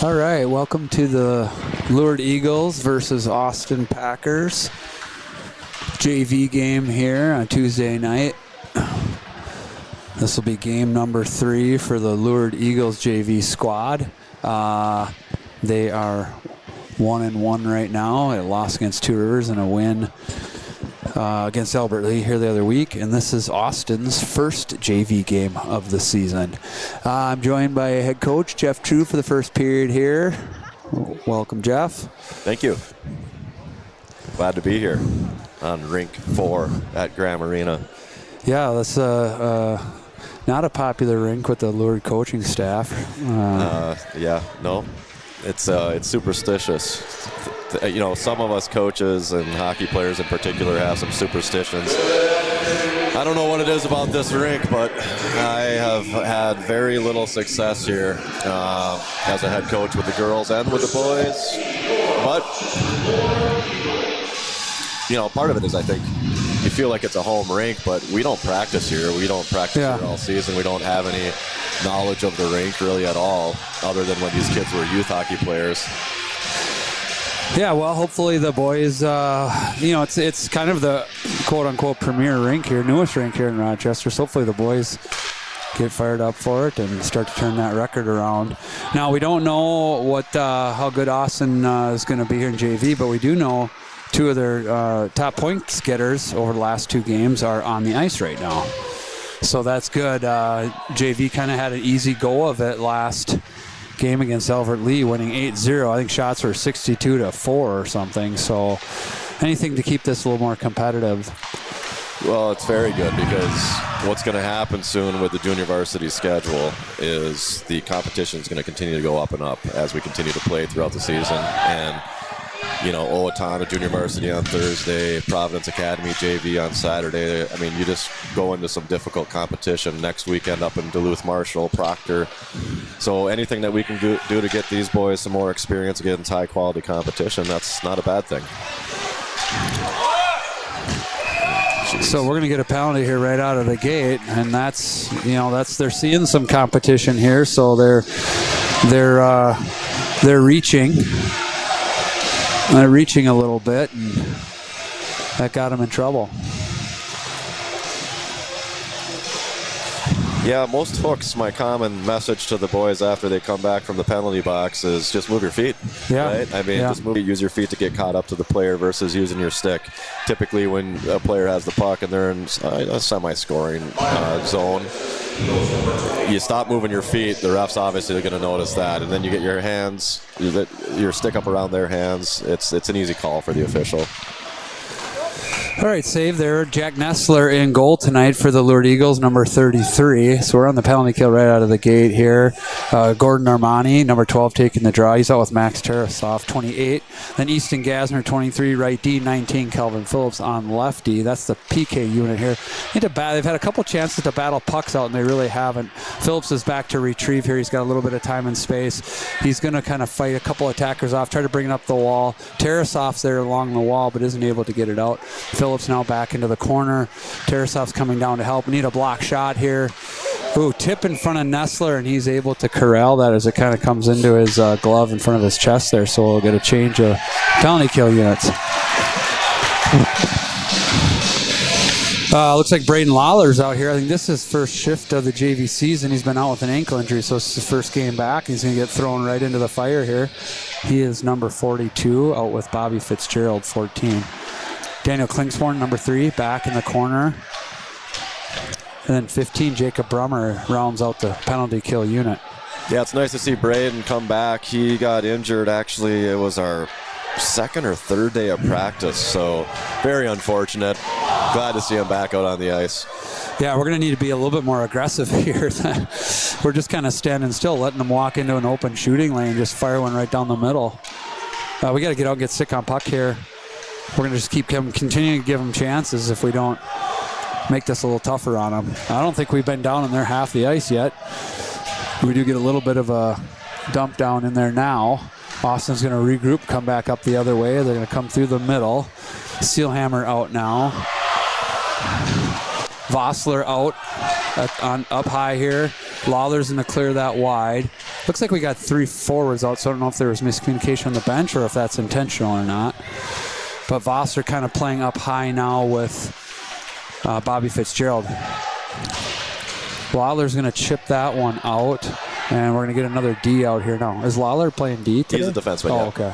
All right, welcome to the Lured Eagles versus Austin Packers JV game here on Tuesday night. This will be game number 3 for the Lured Eagles JV squad. They are 1-1 right now. A loss against Two Rivers and a win against Albert Lee here the other week, and this is Austin's first JV game of the season. I'm joined by head coach Jeff True for the first period here. Welcome, Jeff. Thank you. Glad to be here on Rink 4 at Graham Arena. Yeah, that's not a popular rink with the Lured coaching staff. It's superstitious. You know, some of us coaches and hockey players in particular have some superstitions. I don't know what it is about this rink, but I have had very little success here as a head coach with the girls and with the boys. But, you know, part of it is I think you feel like it's a home rink, but we don't practice here. We don't practice here all season. We don't have any knowledge of the rink really at all, other than when these kids were youth hockey players. Yeah, well, hopefully the boys, it's kind of the quote-unquote premier rink here, newest rink here in Rochester, so hopefully the boys get fired up for it and start to turn that record around. Now, we don't know how good Austin is going to be here in JV, but we do know 2 of their top point getters over the last 2 games are on the ice right now. So that's good. JV kind of had an easy go of it last game against Albert Lee, winning 8-0. I think shots were 62-4 or something. So anything to keep this a little more competitive. Well, it's very good because what's going to happen soon with the junior varsity schedule is the competition is going to continue to go up and up as we continue to play throughout the season. And you know, Owatonna Junior Varsity on Thursday, Providence Academy JV on Saturday. I mean, you just go into some difficult competition next weekend up in Duluth, Marshall, Proctor. So anything that we can do to get these boys some more experience against high-quality competition, that's not a bad thing. So we're going to get a penalty here right out of the gate, and that's they're seeing some competition here, so they're reaching. They're reaching a little bit, and that got them in trouble. Yeah, most hooks, my common message to the boys after they come back from the penalty box is just move your feet. Yeah. Right? I mean, just use your feet to get caught up to the player versus using your stick. Typically, when a player has the puck and they're in a semi-scoring zone, you stop moving your feet, the ref's obviously going to notice that, and then you get your hands, your stick up around their hands. It's an easy call for the official. All right, save there. Jack Nestler in goal tonight for the Lured Eagles, number 33. So we're on the penalty kill right out of the gate here. Gordon Armani, number 12, taking the draw. He's out with Max Tarasoff, 28. Then Easton Gasner, 23, right D, 19, Calvin Phillips on left D. That's the PK unit here. They've had a couple chances to battle pucks out, and they really haven't. Phillips is back to retrieve here. He's got a little bit of time and space. He's going to kind of fight a couple attackers off, try to bring it up the wall. Tarasoff's there along the wall, but isn't able to get it out. Phillips now back into the corner. Tarasoff's coming down to help. We need a block shot here. Ooh, tip in front of Nestler, and he's able to corral that as it kind of comes into his glove in front of his chest there, so we'll get a change of penalty kill units. Looks like Braden Lawler's out here. I think this is his first shift of the JV season. He's been out with an ankle injury, so it's his first game back. He's going to get thrown right into the fire here. He is number 42, out with Bobby Fitzgerald, 14. Daniel Klingsborn, number 3, back in the corner. And then 15, Jacob Brummer rounds out the penalty kill unit. Yeah, it's nice to see Braden come back. He got injured, actually. It was our 2nd or 3rd day of practice, so very unfortunate. Glad to see him back out on the ice. Yeah, we're going to need to be a little bit more aggressive here. We're just kind of standing still, letting them walk into an open shooting lane, just fire one right down the middle. We got to get out and get sick on puck here. We're going to just continuing to give them chances if we don't make this a little tougher on them. I don't think we've been down in their half the ice yet. We do get a little bit of a dump down in there now. Austin's going to regroup, come back up the other way. They're going to come through the middle. Steelhammer out now. Vossler out up high here. Lawler's going to clear that wide. Looks like we got 3 forwards out, so I don't know if there was miscommunication on the bench or if that's intentional or not. But Vassar kind of playing up high now with Bobby Fitzgerald. Lawler's going to chip that one out, and we're going to get another D out here now. Is Lawler playing D today? He's a defenseman. Oh, okay.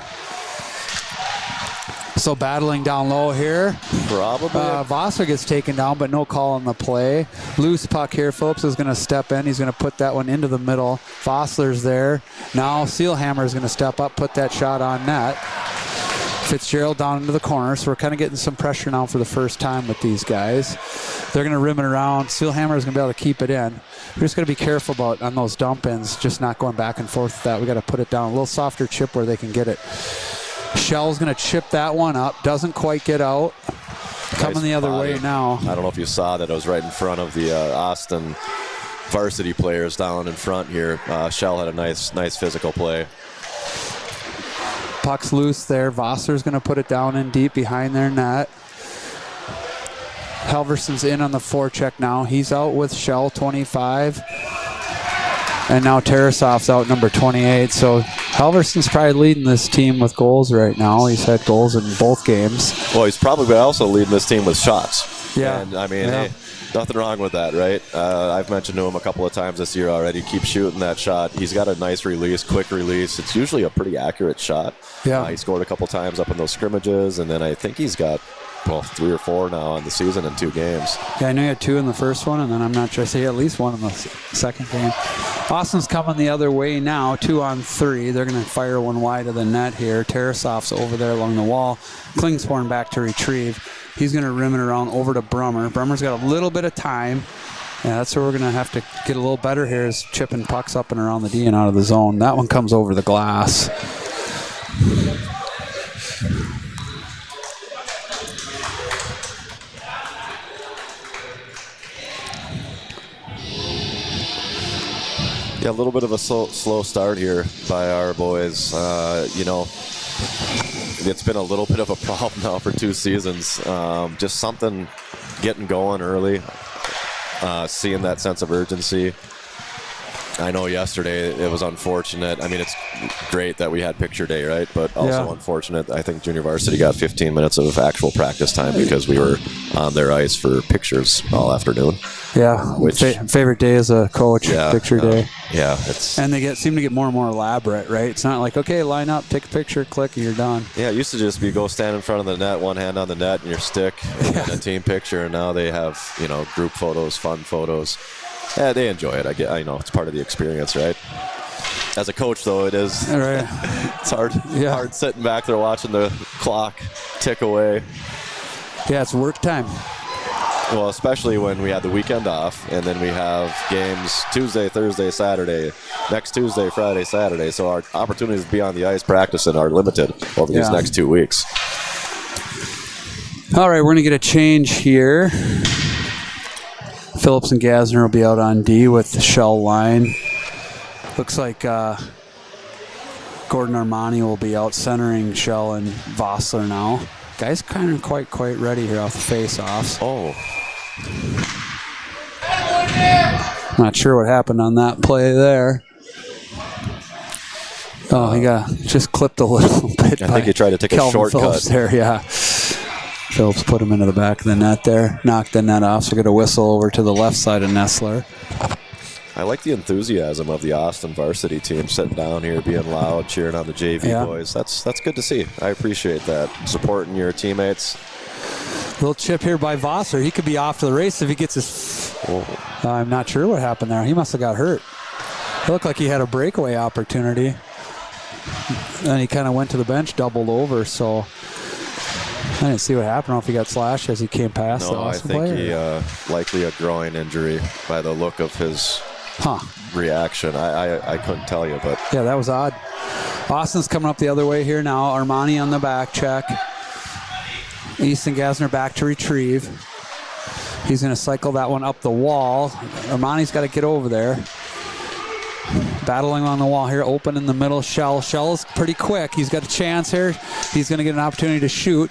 So battling down low here. Probably. Vassar gets taken down, but no call on the play. Loose puck here. Phillips is going to step in. He's going to put that one into the middle. Vossler's there. Now Seelhammer is going to step up, put that shot on net. Fitzgerald down into the corner, so we're kind of getting some pressure now for the first time with these guys. They're going to rim it around. Seelhammer is going to be able to keep it in. We're just going to be careful about on those dump-ins, just not going back and forth with that. We got to put it down a little softer chip where they can get it. Shell's going to chip that one up. Doesn't quite get out. Coming the other way now. I don't know if you saw that. I was right in front of the Austin varsity players down in front here. Shell had a nice physical play. Puck's loose there. Vossar's going to put it down in deep behind their net. Halverson's in on the forecheck now. He's out with Shell, 25. And now Tarasov's out, number 28. So Halverson's probably leading this team with goals right now. He's had goals in both games. Well, he's probably also leading this team with shots. Yeah. And, I mean, hey, nothing wrong with that, right? I've mentioned to him a couple of times this year already. Keep shooting that shot. He's got a nice release, quick release. It's usually a pretty accurate shot. Yeah. He scored a couple times up in those scrimmages, and then I think he's got 3 or 4 now on the season in 2 games. Yeah, I know he had 2 in the first one, and then I'm not sure. I say at least 1 in the second game. Austin's coming the other way now, 2 on 3. They're going to fire one wide of the net here. Tarasov's over there along the wall. Klingsporn back to retrieve. He's going to rim it around over to Brummer. Brummer's got a little bit of time. Yeah, that's where we're going to have to get a little better here is chipping pucks up and around the D and out of the zone. That one comes over the glass. Yeah, a little bit of a slow start here by our boys. It's been a little bit of a problem now for 2 seasons. Just something getting going early, seeing that sense of urgency. I know yesterday it was unfortunate. I mean, it's great that we had picture day, right? But also unfortunate. I think junior varsity got 15 minutes of actual practice time because we were on their ice for pictures all afternoon. Yeah, which favorite day as a coach, picture day. Yeah, and they seem to get more and more elaborate, right? It's not like, okay, line up, take a picture, click, and you're done. Yeah, it used to just be go stand in front of the net, one hand on the net and your stick, and a team picture. And now they have group photos, fun photos. Yeah, they enjoy it. I know it's part of the experience, right? As a coach, though, it is. Right. It's hard. Yeah. Hard sitting back there watching the clock tick away. Yeah, it's work time. Well, especially when we had the weekend off, and then we have games Tuesday, Thursday, Saturday, next Tuesday, Friday, Saturday. So our opportunities to be on the ice practicing are limited over these next 2 weeks. All right, we're going to get a change here. Phillips and Gasner will be out on D with the Shell line. Looks like Gordon Armani will be out centering Shell and Vossler now. Guys kind of quite ready here off the face-offs. Oh. Not sure what happened on that play there. Oh, he got just clipped a little bit. I think he tried to take a shortcut. Phillips there, yeah. Phillips put him into the back of the net there, knocked the net off, so we're going to whistle over to the left side of Nestler. I like the enthusiasm of the Austin varsity team sitting down here, being loud, cheering on the JV boys. That's good to see. I appreciate that. Supporting your teammates. Little chip here by Vassar. He could be off to the race if he gets his... I'm not sure what happened there. He must have got hurt. It looked like he had a breakaway opportunity. Then he kind of went to the bench, doubled over, so... I didn't see what happened. I don't know if he got slashed as he came past the Austin player. I think he likely a groin injury by the look of his reaction. I couldn't tell you, but... Yeah, that was odd. Austin's coming up the other way here now. Armani on the back check. Easton Gasner back to retrieve. He's going to cycle that one up the wall. Armani's got to get over there. Battling on the wall here, open in the middle. Shell is pretty quick. He's got a chance here. He's going to get an opportunity to shoot.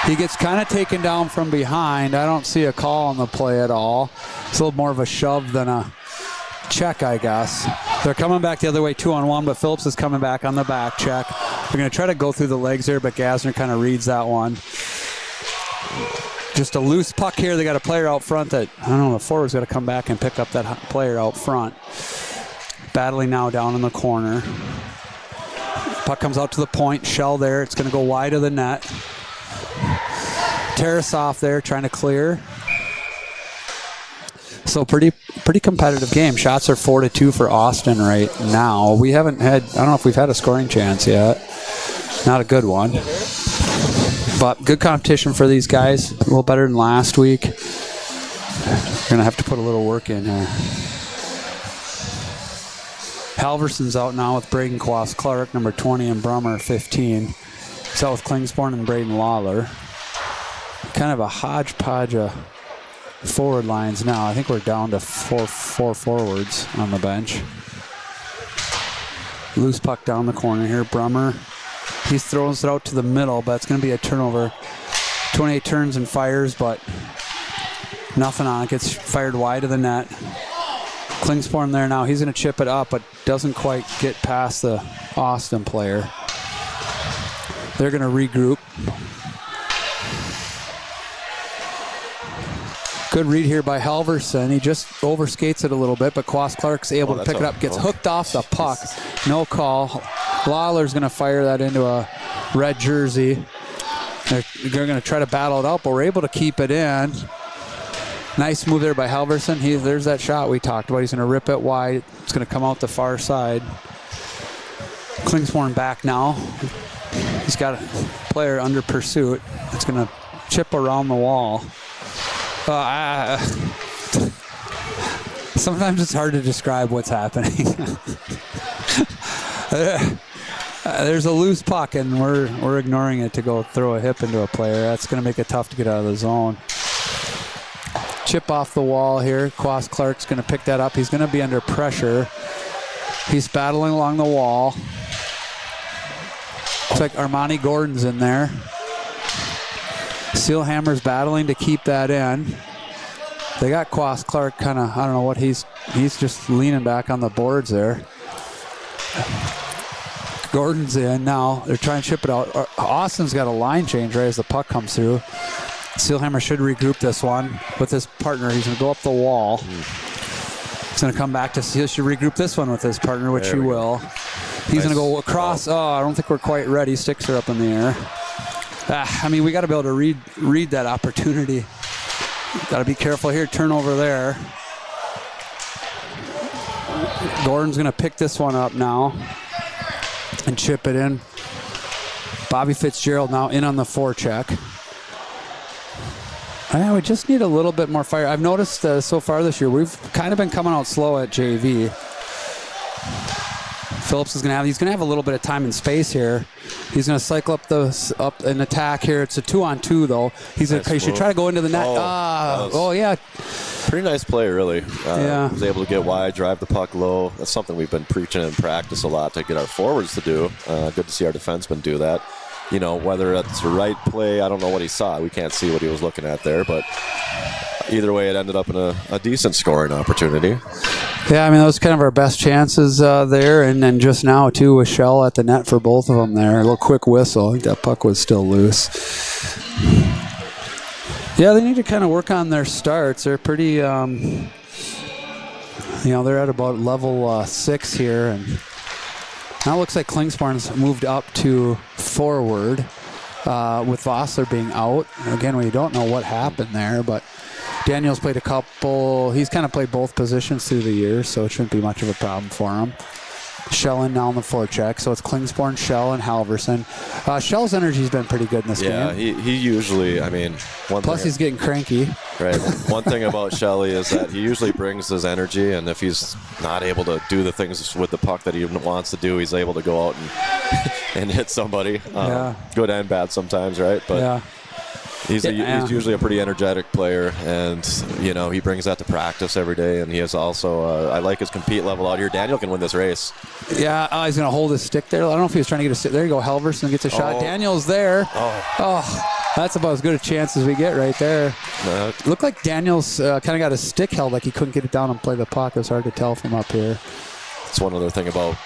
He gets kind of taken down from behind. I don't see a call on the play at all. It's a little more of a shove than a check, I guess. They're coming back the other way 2-on-1, but Phillips is coming back on the back check. They're going to try to go through the legs here, but Gassner kind of reads that one. Just a loose puck here. They got a player out front that, I don't know, the forward's got to come back and pick up that player out front. Battling now down in the corner. Puck comes out to the point. Shell there. It's going to go wide of the net. Tarasov there trying to clear. So pretty competitive game. Shots are 4-2 for Austin right now. We haven't had, I don't know if we've had a scoring chance yet. Not a good one. But good competition for these guys. A little better than last week. We're going to have to put a little work in here. Halverson's out now with Braden Clark, number 20, and Brummer, 15. He's out with Klingsborn and Braden Lawler. Kind of a hodgepodge of forward lines now. I think we're down to four forwards on the bench. Loose puck down the corner here. Brummer. He throws it out to the middle, but it's going to be a turnover. 28 turns and fires, but nothing on it. Gets fired wide of the net. Klingsborn there now. He's going to chip it up, but doesn't quite get past the Austin player. They're going to regroup. Good read here by Halverson. He just overskates it a little bit, but Clark's able to pick it up. Gets hooked off the puck. No call. Lawler's going to fire that into a red jersey. They're going to try to battle it out, but we're able to keep it in. Nice move there by Halverson. There's that shot we talked about. He's going to rip it wide. It's going to come out the far side. Klingsborn back now. He's got a player under pursuit. It's going to chip around the wall. Sometimes it's hard to describe what's happening. There's a loose puck, and we're ignoring it to go throw a hip into a player. That's going to make it tough to get out of the zone. Chip off the wall here. Clark's going to pick that up. He's going to be under pressure. He's battling along the wall. Looks like Armani Gordon's in there. Sealhammer's battling to keep that in. They got Clark kind of, I don't know what he's just leaning back on the boards there. Gordon's in now. They're trying to chip it out. Austin's got a line change right as the puck comes through. Sealhammer should regroup this one with his partner. He's going to go up the wall. He's going to come back to Seal. Should regroup this one with his partner, which he will. He's going to go across. Oh, I don't think we're quite ready. Sticks are up in the air. I mean, we got to be able to read that opportunity. Got to be careful here. Turnover there. Gordon's going to pick this one up now and chip it in. Bobby Fitzgerald now in on the forecheck. We just need a little bit more fire. I've noticed so far this year, we've kind of been coming out slow at JV. Phillips is going to have a little bit of time and space here. He's going to cycle up an attack here. It's a 2-on-2 though. He should try to go into the net. Yeah. Pretty nice play, really. Was able to get wide, drive the puck low. That's something we've been preaching in practice a lot to get our forwards to do. Good to see our defensemen do that. You know, whether it's the right play, I don't know what he saw. We can't see what he was looking at there, but either way, it ended up in a decent scoring opportunity. Yeah, I mean, those kind of our best chances there, and then just now, too, with Shell at the net for both of them there. A little quick whistle. I think that puck was still loose. Yeah, they need to kind of work on their starts. They're pretty, they're at about level 6 here, and now it looks like Klingsborn's moved up to forward with Vossler being out. Again, we don't know what happened there, but Daniel's played a couple. He's kind of played both positions through the year, so it shouldn't be much of a problem for him. Shell in now on the forecheck, so it's Klingsborn, Shell, and Halverson. Shell's energy's been pretty good in this game. Yeah, he usually, I mean... Plus he's getting cranky. Right. One thing about Shelley is that he usually brings his energy, and if he's not able to do the things with the puck that he wants to do, he's able to go out and hit somebody. Good and bad sometimes, right? But he's usually a pretty energetic player, and he brings that to practice every day. And he is also I like his compete level out here. Daniel can win this race. Yeah, he's going to hold his stick there. I don't know if he was trying to get a stick. There you go. Halverson gets a shot. Daniel's there. That's about as good a chance as we get right there. Looked like Daniels kind of got his stick held, like he couldn't get it down and play the puck. It was hard to tell from up here. That's one other thing about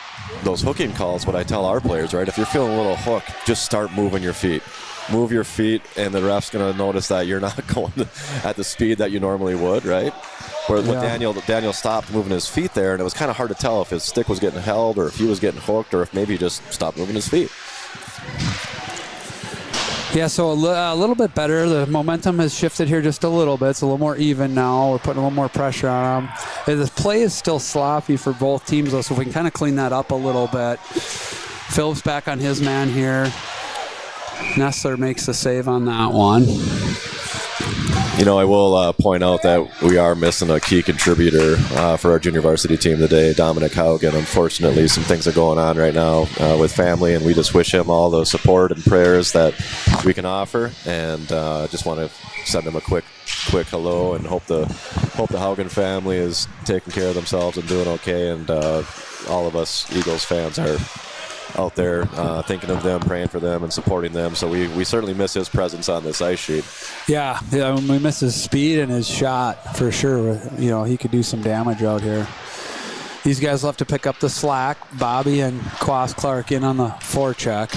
those hooking calls, what I tell our players, right? If you're feeling a little hook, just start moving your feet. Move your feet, and the ref's going to notice that you're not going at the speed that you normally would, right? Where Daniel stopped moving his feet there, and it was kind of hard to tell if his stick was getting held or if he was getting hooked or if maybe he just stopped moving his feet. Yeah, so a little bit better. The momentum has shifted here just a little bit. It's a little more even now. We're putting a little more pressure on them. And the play is still sloppy for both teams, though, so if we can kind of clean that up a little bit. Phillips back on his man here. Nestler makes the save on that one. You know, I will point out that we are missing a key contributor for our junior varsity team today, Dominic Haugen. Unfortunately, some things are going on right now with family, and we just wish him all the support and prayers that we can offer. And just want to send him a quick hello and hope the Haugen family is taking care of themselves and doing okay. And all of us Eagles fans are out there thinking of them, praying for them, and supporting them. So we certainly miss his presence on this ice sheet. Yeah, we miss his speed and his shot for sure. You know, he could do some damage out here. These guys will have to pick up the slack. Bobby and Quas Clark in on the forecheck.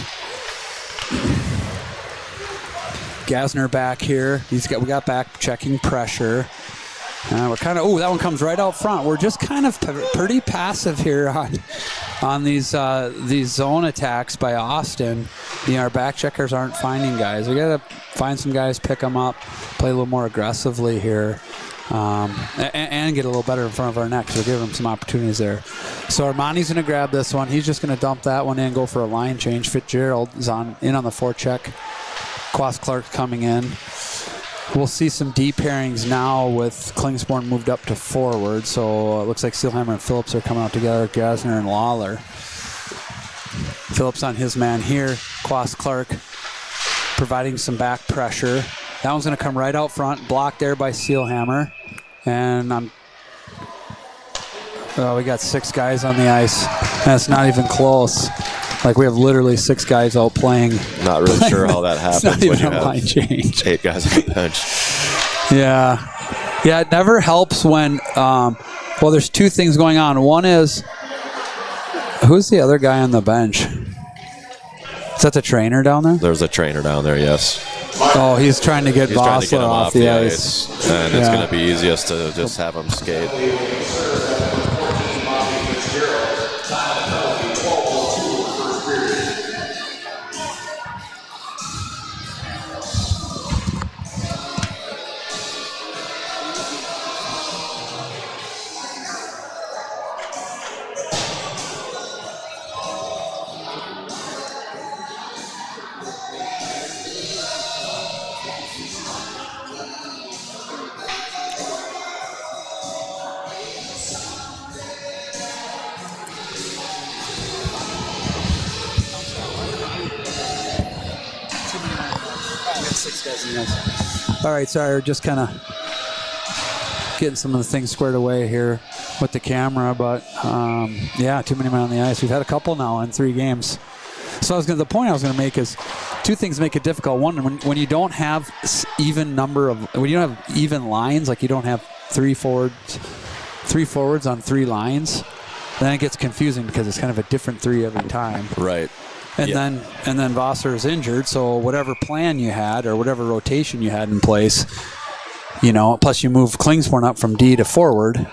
Gasner back here. We got back checking pressure. We're kind of, that one comes right out front. We're just kind of pretty passive here on these zone attacks by Austin. You know, our back checkers aren't finding guys. We got to find some guys, pick them up, play a little more aggressively here, and get a little better in front of our net. So give them some opportunities there. So Armani's going to grab this one. He's just going to dump that one in, go for a line change. Fitzgerald is in on the forecheck. Quas Clark coming in. We'll see some deep pairings now with Klingsborn moved up to forward. So it looks like Steelhammer and Phillips are coming out together, Gasner and Lawler. Phillips on his man here. Quas Clark providing some back pressure. That one's going to come right out front, blocked there by Steelhammer. And we got 6 guys on the ice. That's not even close. Like, we have literally 6 guys out playing. Not really sure how that happens. It's not even a line change. 8 guys on the bench. Yeah, it never helps when, there's 2 things going on. One is, who's the other guy on the bench? Is that the trainer down there? There's a trainer down there, yes. Oh, he's trying to get Vossler off the ice. And it's going to be easiest to just have him skate. All right, sorry, we're just kind of getting some of the things squared away here with the camera, but too many men on the ice. We've had a couple now in 3 games. So the point I was going to make is 2 things make it difficult. One, when you don't have even lines, like you don't have 3 forwards on 3 lines, then it gets confusing because it's kind of a different 3 every time. Right. And then Vossler is injured, so whatever plan you had or whatever rotation you had in place, plus you move Klingsborn up from D to forward,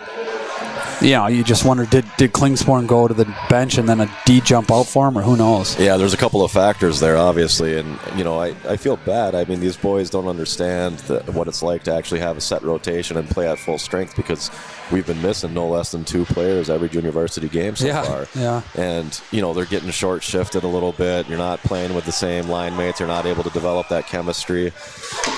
you just wonder, did Klingsborn go to the bench and then a D jump out for him, or who knows? Yeah, there's a couple of factors there, obviously, and I feel bad. I mean, these boys don't understand what it's like to actually have a set rotation and play at full strength, because we've been missing no less than 2 players every junior varsity game so far. Yeah. And, they're getting short shifted a little bit. You're not playing with the same line mates. You're not able to develop that chemistry.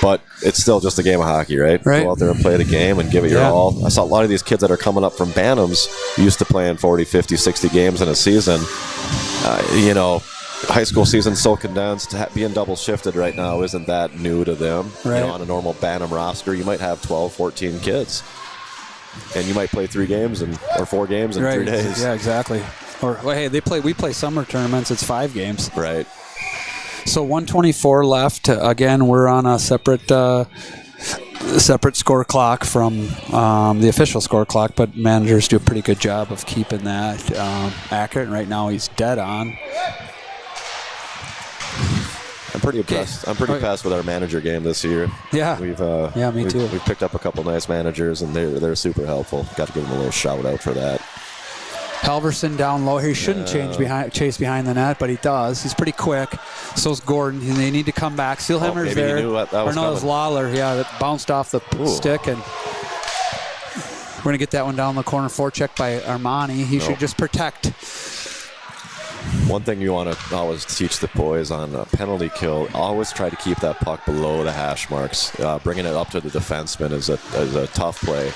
But it's still just a game of hockey, right? Go out there and play the game and give it your all. I saw a lot of these kids that are coming up from Bantams used to playing 40, 50, 60 games in a season. High school season's so condensed. Being double shifted right now isn't that new to them. Right. On a normal Bantam roster, you might have 12, 14 kids. And you might play 3 games or 4 games in 3 days. Yeah, exactly. Or we play summer tournaments. It's 5 games. Right. So 124 left. Again, we're on a separate score clock from the official score clock, but managers do a pretty good job of keeping that accurate. And right now he's dead on. I'm pretty impressed. I'm pretty impressed with our manager game this year. Yeah. Me too. We've picked up a couple nice managers, and they're super helpful. Got to give them a little shout out for that. Halverson down low. He shouldn't chase behind the net, but he does. He's pretty quick. So's Gordon. They need to come back. Steelhammer's there. He knew that was it was Lawler. Yeah, that bounced off the stick, and we're going to get that one down the corner. Forecheck by Armani. He should just protect. One thing you want to always teach the boys on a penalty kill, always try to keep that puck below the hash marks. Bringing it up to the defenseman is a tough play.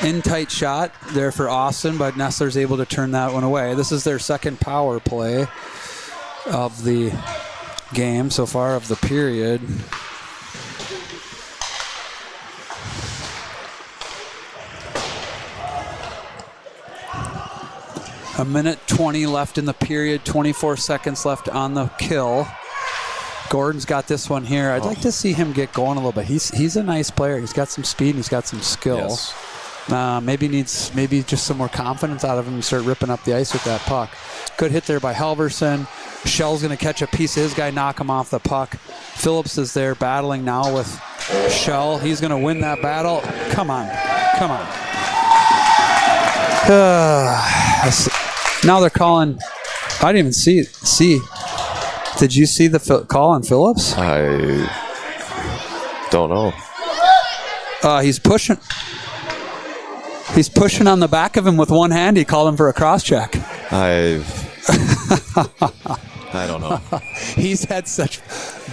In tight shot there for Austin, but Nessler's able to turn that one away. This is their second power play of the game so far, of the period. A minute 20 left in the period, 24 seconds left on the kill. Gordon's got this one here. I'd like to see him get going a little bit. He's a nice player. He's got some speed and he's got some skill. Yes. Maybe just some more confidence out of him and start ripping up the ice with that puck. Good hit there by Halverson. Shell's going to catch a piece of his guy, knock him off the puck. Phillips is there battling now with Shell. He's going to win that battle. Come on. Now they're calling. I didn't even see. Did you see the call on Phillips? I don't know. He's pushing. He's pushing on the back of him with one hand. He called him for a cross check. I don't know. He's had such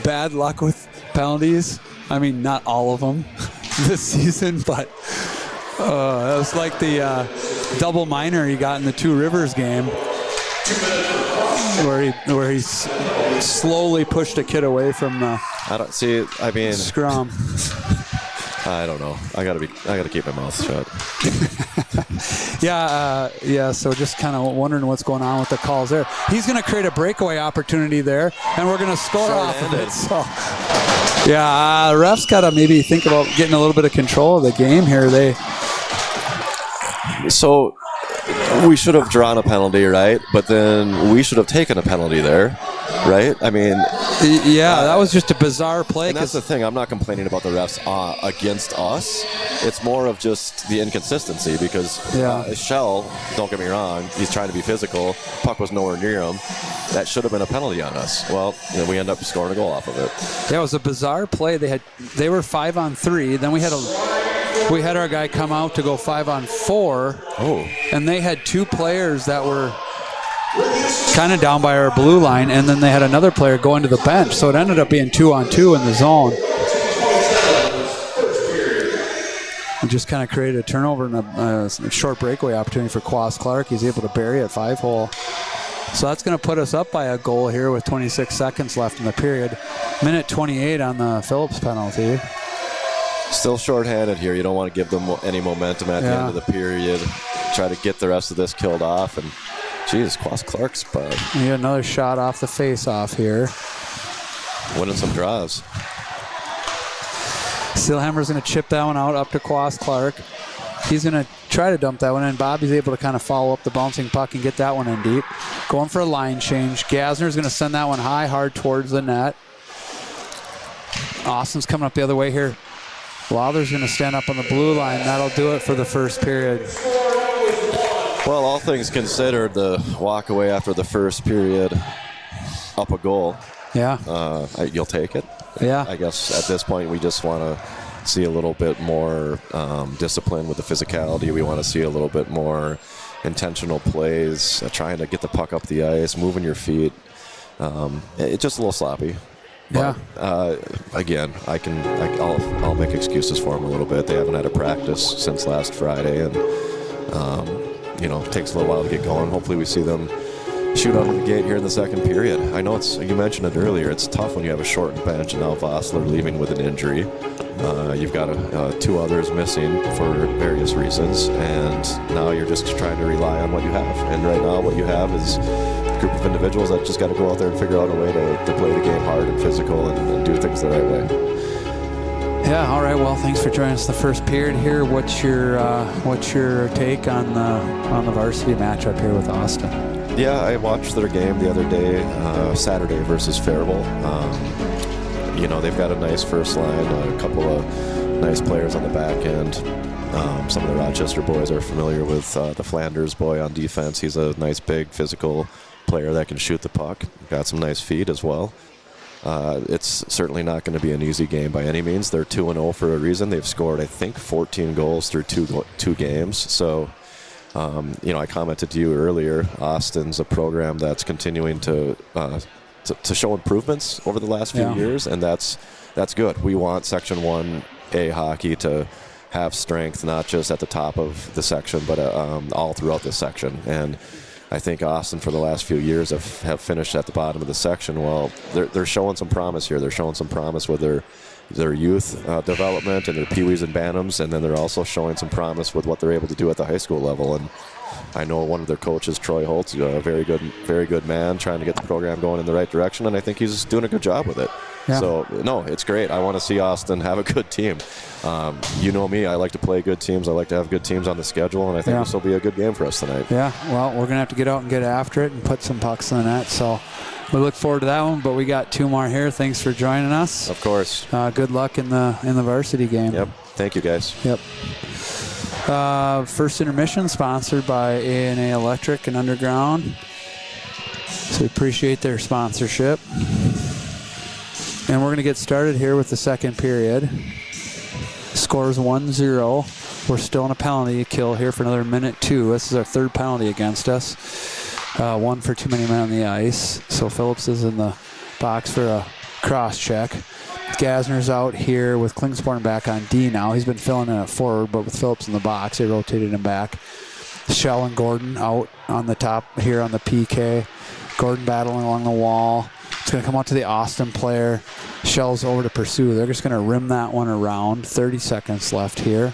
bad luck with penalties. I mean, not all of them this season, but that was like the double minor he got in the Two Rivers game, where he slowly pushed a kid away from the scrum. I don't know. I gotta keep my mouth shut. So just kind of wondering what's going on with the calls there. He's going to create a breakaway opportunity there, and we're going to score off of it. So, refs got to maybe think about getting a little bit of control of the game here. So we should have drawn a penalty, right? But then we should have taken a penalty there, right? I mean, that was just a bizarre play. And that's the thing. I'm not complaining about the refs against us. It's more of just the inconsistency because Shell, don't get me wrong, he's trying to be physical. Puck was nowhere near him. That should have been a penalty on us. Well, we end up scoring a goal off of it. Yeah, it was a bizarre play. They were 5-on-3. Then we had our guy come out to go 5-on-4. Oh. And they had two players that were kind of down by our blue line, and then they had another player going to the bench. So it ended up being 2-on-2 in the zone. It just kind of created a turnover and a short breakaway opportunity for Quas Clark. He's able to bury it 5-hole. So that's going to put us up by a goal here with 26 seconds left in the period. Minute 28 on the Phillips penalty. Still shorthanded here. You don't want to give them any momentum at the end of the period. Try to get the rest of this killed off. And, geez, Quas Clark's bud. We got another shot off the face-off here. Winning some draws. Steelhammer's going to chip that one out up to Quas Clark. He's going to try to dump that one in. Bobby's able to kind of follow up the bouncing puck and get that one in deep. Going for a line change. Gasner's going to send that one hard towards the net. Austin's coming up the other way here. Lawler's going to stand up on the blue line. That'll do it for the first period. Well, all things considered, the walk away after the first period, up a goal. Yeah. You'll take it. Yeah. I guess at this point we just want to see a little bit more discipline with the physicality. We want to see a little bit more intentional plays, trying to get the puck up the ice, moving your feet. It's just a little sloppy. But, again, I'll make excuses for them a little bit. They haven't had a practice since last Friday, and it takes a little while to get going. Hopefully, we see them shoot out of the gate here in the second period. I know you mentioned it earlier. It's tough when you have a shortened bench, and now Vossler leaving with an injury. You've got two others missing for various reasons, and now you're just trying to rely on what you have. And right now, what you have is group of individuals that just got to go out there and figure out a way to play the game hard and physical and do things the right way. Yeah, all right. Well, thanks for joining us the first period here. What's your take on the varsity matchup here with Austin? Yeah, I watched their game the other day, Saturday versus Faribault. They've got a nice first line, a couple of nice players on the back end. Some of the Rochester boys are familiar with the Flanders boy on defense. He's a nice, big, physical player that can shoot the puck. Got some nice feet as well. It's certainly not going to be an easy game by any means. They're 2-0 for a reason. They've scored, I think, 14 goals through two games. So, I commented to you earlier, Austin's a program that's continuing to show improvements over the last few years, and that's good. We want Section 1A hockey to have strength, not just at the top of the section, but all throughout the section. And I think Austin for the last few years have finished at the bottom of the section. Well, they're showing some promise here. They're showing some promise with their youth development and their peewees and bantams, and then they're also showing some promise with what they're able to do at the high school level. And I know one of their coaches, Troy Holtz, a very good man, trying to get the program going in the right direction, and I think he's doing a good job with it. Yeah. So, no, it's great. I want to see Austin have a good team. You know me, I like to play good teams. I like to have good teams on the schedule, and I think this will be a good game for us tonight. Yeah, well, we're going to have to get out and get after it and put some pucks in the net. So we look forward to that one, but we got two more here. Thanks for joining us. Of course. Good luck in the varsity game. Yep. Thank you, guys. Yep. First intermission sponsored by A&A Electric and Underground. So we appreciate their sponsorship. And we're going to get started here with the second period. Scores 1-0. We're still in a penalty kill here for another minute 2. This is our third penalty against us. One for too many men on the ice. So Phillips is in the box for a cross check. Gasner's out here with Klingsporn back on D now. He's been filling in at forward, but with Phillips in the box, they rotated him back. Shell and Gordon out on the top here on the PK. Gordon battling along the wall. It's going to come out to the Austin player. Shell's over to pursue. They're just going to rim that one around. 30 seconds left here.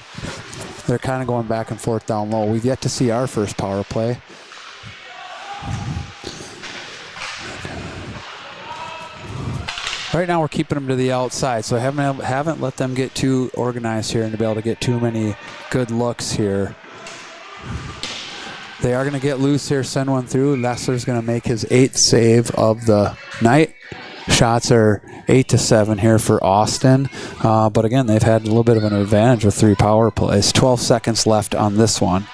They're kind of going back and forth down low. We've yet to see our first power play. Right now we're keeping them to the outside, so I haven't let them get too organized here and to be able to get too many good looks here. They are going to get loose here, send one through. Lessler's going to make his 8th save of the night. Shots are 8-7 here for Austin. But again, they've had a little bit of an advantage with 3 power plays. 12 seconds left on this one.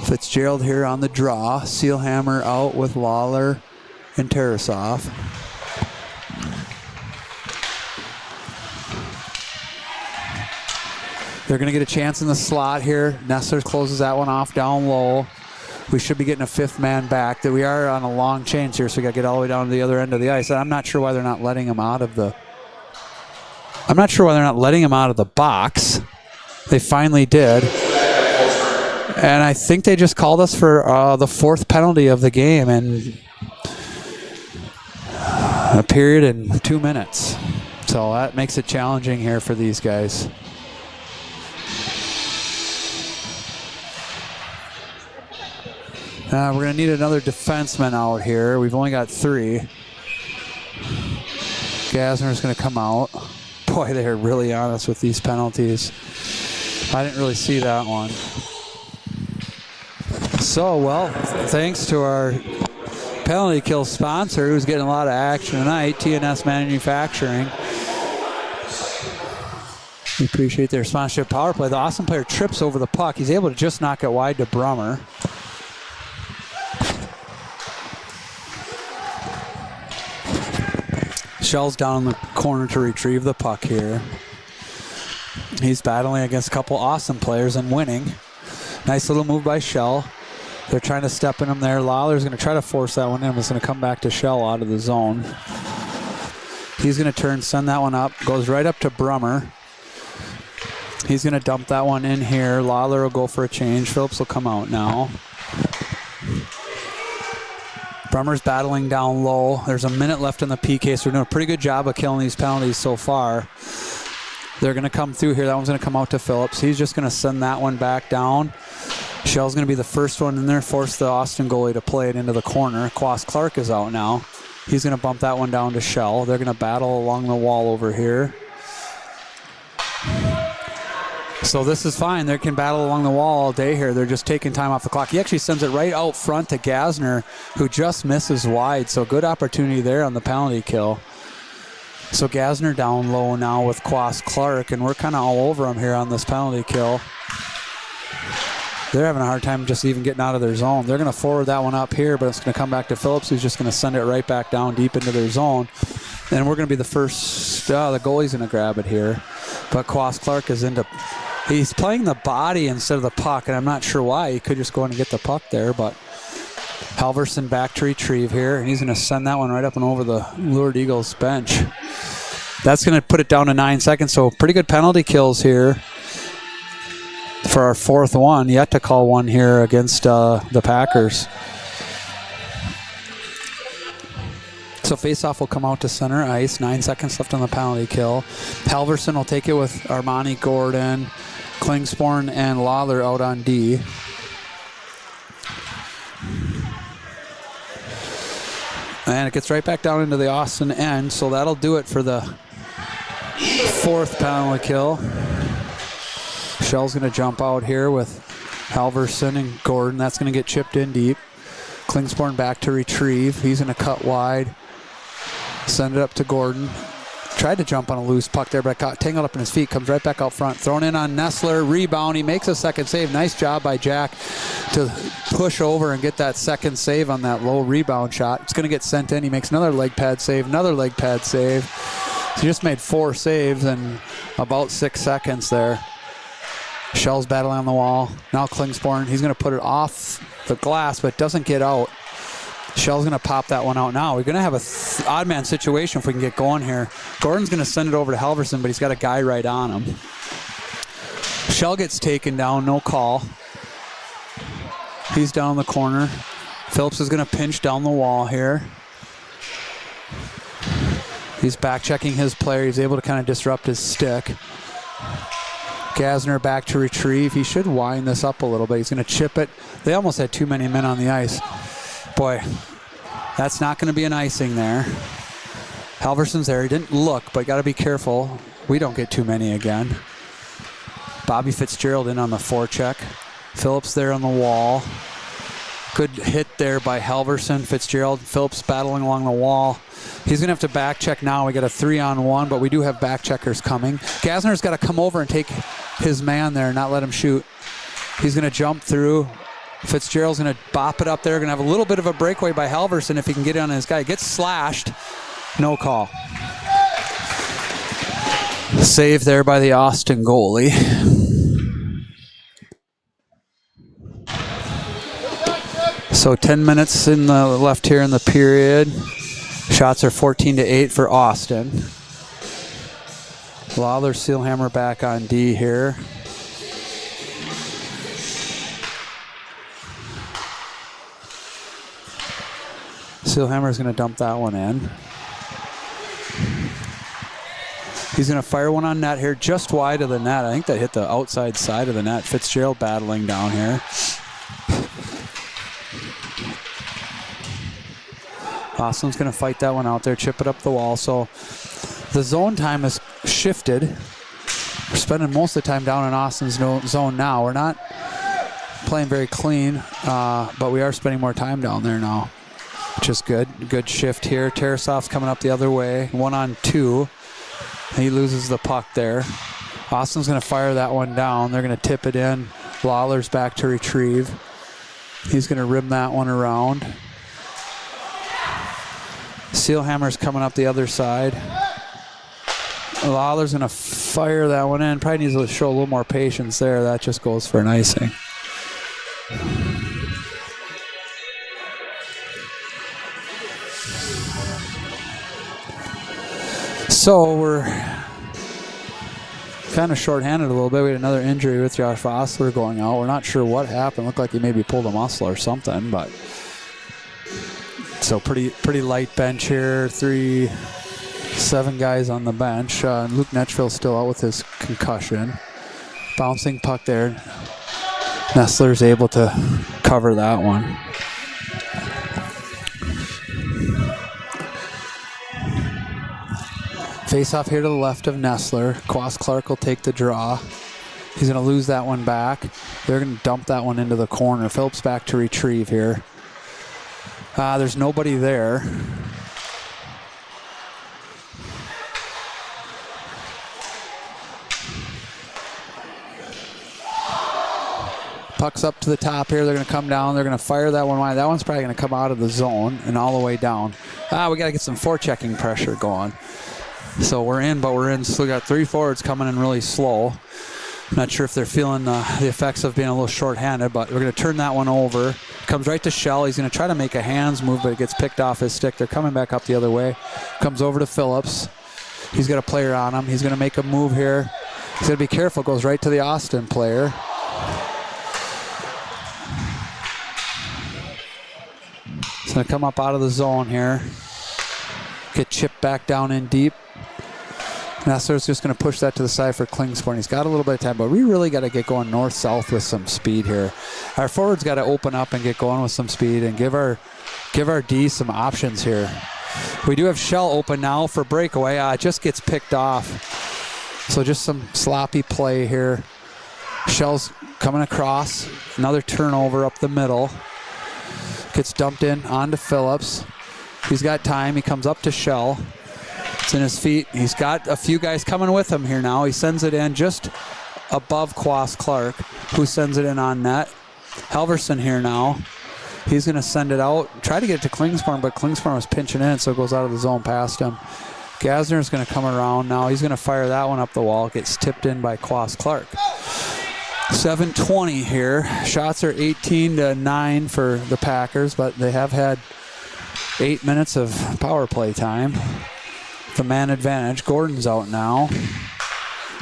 Fitzgerald here on the draw. Sealhammer out with Lawler and Tarasov. They're going to get a chance in the slot here. Nessler closes that one off down low. We should be getting a 5th man back. That we are on a long change here, so we got to get all the way down to the other end of the ice. I'm not sure why they're not letting him out of the. I'm not sure why they're not letting him out of the box. They finally did. And I think they just called us for the 4th penalty of the game and a period in 2 minutes. So that makes it challenging here for these guys. We're going to need another defenseman out here. We've only got 3. Gasner's going to come out. Boy, they're really honest with these penalties. I didn't really see that one. So, well, thanks to our penalty kill sponsor, who's getting a lot of action tonight, T&S Manufacturing. We appreciate their sponsorship power play. The Austin player trips over the puck. He's able to just knock it wide to Brummer. Shell's down in the corner to retrieve the puck here. He's battling against a couple Austin players and winning. Nice little move by Shell. They're trying to step in him there. Lawler's going to try to force that one in. It's going to come back to Shell out of the zone. He's going to turn, send that one up. Goes right up to Brummer. He's going to dump that one in here. Lawler will go for a change. Phillips will come out now. Brummer's battling down low. There's a minute left in the PK, so we're doing a pretty good job of killing these penalties so far. They're going to come through here. That one's going to come out to Phillips. He's just going to send that one back down. Shell's going to be the first one in there, force the Austin goalie to play it into the corner. Quas Clark is out now. He's going to bump that one down to Shell. They're going to battle along the wall over here. So this is fine. They can battle along the wall all day here. They're just taking time off the clock. He actually sends it right out front to Gasner, who just misses wide. So good opportunity there on the penalty kill. So Gasner down low now with Quas Clark, and we're kind of all over him here on this penalty kill. They're having a hard time just even getting out of their zone. They're going to forward that one up here, but it's going to come back to Phillips, who's just going to send it right back down deep into their zone. And we're going to be the first, the goalie's going to grab it here. But Quas Clark is he's playing the body instead of the puck, and I'm not sure why. He could just go in and get the puck there, but Halverson back to retrieve here, and he's going to send that one right up and over the Lured Eagles bench. That's going to put it down to 9 seconds, so pretty good penalty kills here for our fourth one. Yet to call one here against the Packers. So faceoff will come out to center ice. 9 seconds left on the penalty kill. Halverson will take it with Armani, Gordon, Klingsporn, and Lawler out on D. And it gets right back down into the Austin end, so that'll do it for the fourth penalty kill. Shell's going to jump out here with Halverson and Gordon. That's going to get chipped in deep. Klingsporn back to retrieve. He's going to cut wide. Send it up to Gordon. Tried to jump on a loose puck there, but got tangled up in his feet. Comes right back out front. Thrown in on Nessler. Rebound. He makes a second save. Nice job by Jack to push over and get that second save on that low rebound shot. It's going to get sent in. He makes another leg pad save. Another leg pad save. He just made 4 saves in about 6 seconds there. Shell's battling on the wall. Now Klingsporn. He's going to put it off the glass, but it doesn't get out. Shell's going to pop that one out now. We're going to have a odd man situation if we can get going here. Gordon's going to send it over to Halverson, but he's got a guy right on him. Shell gets taken down, no call. He's down in the corner. Phillips is going to pinch down the wall here. He's back checking his player. He's able to kind of disrupt his stick. Gasner back to retrieve. He should wind this up a little bit. He's going to chip it. They almost had too many men on the ice. Boy, that's not going to be an icing there. Halverson's there. He didn't look, but got to be careful. We don't get too many again. Bobby Fitzgerald in on the forecheck. Phillips there on the wall. Good hit there by Halverson. Fitzgerald, Phillips battling along the wall. He's going to have to back check now. We got a 3-on-1, but we do have back checkers coming. Gasner's got to come over and take his man there, not let him shoot. He's going to jump through. Fitzgerald's going to bop it up there. Going to have a little bit of a breakaway by Halverson if he can get on his guy. Gets slashed. No call. Save there by the Austin goalie. So 10 minutes in the left here in the period. Shots are 14-8 for Austin. Lawler, Sealhammer back on D here. Sealhammer is going to dump that one in. He's going to fire one on net here, just wide of the net. I think that hit the outside side of the net. Fitzgerald battling down here. Austin's going to fight that one out there, chip it up the wall. So the zone time has shifted. We're spending most of the time down in Austin's zone now. We're not playing very clean, but we are spending more time down there now, which is good. Good shift here. Tarasov's coming up the other way. 1-on-2. He loses the puck there. Austin's going to fire that one down. They're going to tip it in. Lawler's back to retrieve. He's going to rim that one around. Sealhammer's coming up the other side. Lawler's going to fire that one in. Probably needs to show a little more patience there. That just goes for an icing. So we're kind of shorthanded a little bit. We had another injury with Josh Vossler going out. We're not sure what happened. Looked like he maybe pulled a muscle or something, but So pretty light bench here. 7 guys on the bench. Luke Netchville's still out with his concussion. Bouncing puck there. Nestler's able to cover that one. Face off here to the left of Nestler. Quas Clark will take the draw. He's going to lose that one back. They're going to dump that one into the corner. Phillips back to retrieve here. There's nobody there. Puck's up to the top here. They're going to come down. They're going to fire that one wide. That one's probably going to come out of the zone and all the way down. We got to get some forechecking pressure going. So we're in, but we're in. So we got 3 forwards coming in really slow. Not sure if they're feeling the effects of being a little short-handed, but we're going to turn that one over. Comes right to Shell. He's going to try to make a hands move, but it gets picked off his stick. They're coming back up the other way. Comes over to Phillips. He's got a player on him. He's going to make a move here. He's got to be careful. Goes right to the Austin player. He's going to come up out of the zone here. Get chipped back down in deep. Nestler's just going to push that to the side for Klingspor. He's got a little bit of time, but we really got to get going north-south with some speed here. Our forwards got to open up and get going with some speed and give our D some options here. We do have Shell open now for breakaway. It just gets picked off. So just some sloppy play here. Shell's coming across. Another turnover up the middle. Gets dumped in onto Phillips. He's got time. He comes up to Shell. It's in his feet. He's got a few guys coming with him here now. He sends it in just above Quas Clark, who sends it in on net. Halverson here now. He's going to send it out. Try to get it to Klingspor, but Klingspor was pinching in, so it goes out of the zone past him. Gasner's going to come around now. He's going to fire that one up the wall. It gets tipped in by Quas Clark. 7:20 here. Shots are 18-9 for the Packers, but they have had 8 minutes of power play time. The man advantage. Gordon's out now.